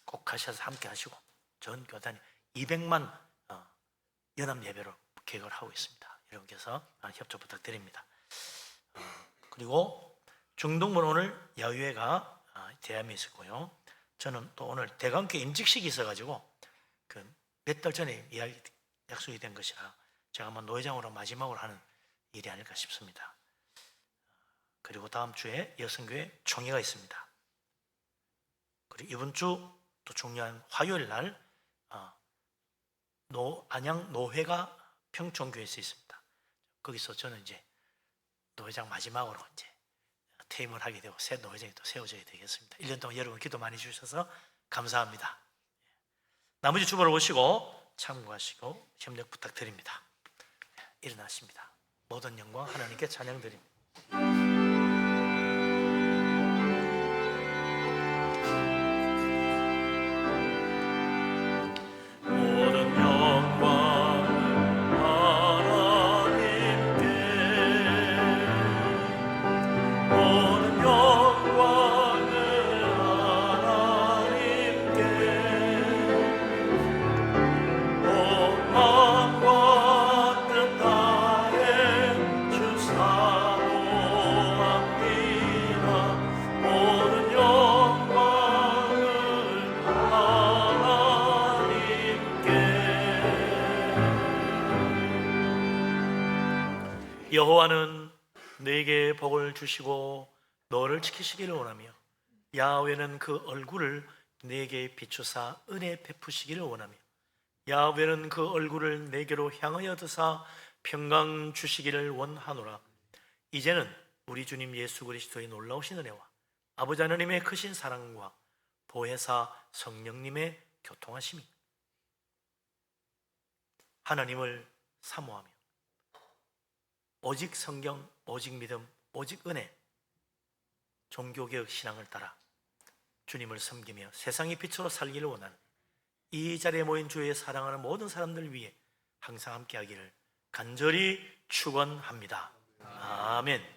S2: 꼭 가셔서 함께 하시고 전 교단이 200만 연합 예배로 계획을 하고 있습니다. 여러분께서 협조 부탁드립니다. 그리고 중동부는 오늘 야유회가 대함에 있었고요. 저는 또 오늘 대강교 임직식이 있어가지고 몇 달 전에 약속이 된 것이라 제가 아마 노회장으로 마지막으로 하는 일이 아닐까 싶습니다. 그리고 다음 주에 여성교회 총회가 있습니다. 그리고 이번 주 또 중요한 화요일 날 안양 노회가 평촌교회에서 있습니다. 거기서 저는 이제 노회장 마지막으로 이제 퇴임을 하게 되고 새 노회장이 또 세워져야 되겠습니다. 1년 동안 여러분 기도 많이 주셔서 감사합니다. 나머지 주보를 보시고 참고하시고 협력 부탁드립니다. 일어나십니다. 모든 영광 하나님께 찬양드립니다. 모든 영광 하나님께, 모든 영광을 하나님께, 온 마음과 뜻 다해 주 사모합니다. 모든 영광을 하나님께. 여호와는 내게 복을 주시고 너를 지키시기를 원하며 야훼는 그 얼굴을 내게 비추사 은혜 베푸시기를 원하며 야훼는 그 얼굴을 내게로 향하여 드사 평강 주시기를 원하노라. 이제는 우리 주님 예수 그리스도의 놀라우신 은혜와 아버지 하나님의 크신 사랑과 보혜사 성령님의 교통하심이 하나님을 사모하며 오직 성경, 오직 믿음, 오직 은혜, 종교개혁 신앙을 따라 주님을 섬기며 세상의 빛으로 살기를 원하는 이 자리에 모인 주의 사랑하는 모든 사람들 위해 항상 함께하기를 간절히 축원합니다. 아멘.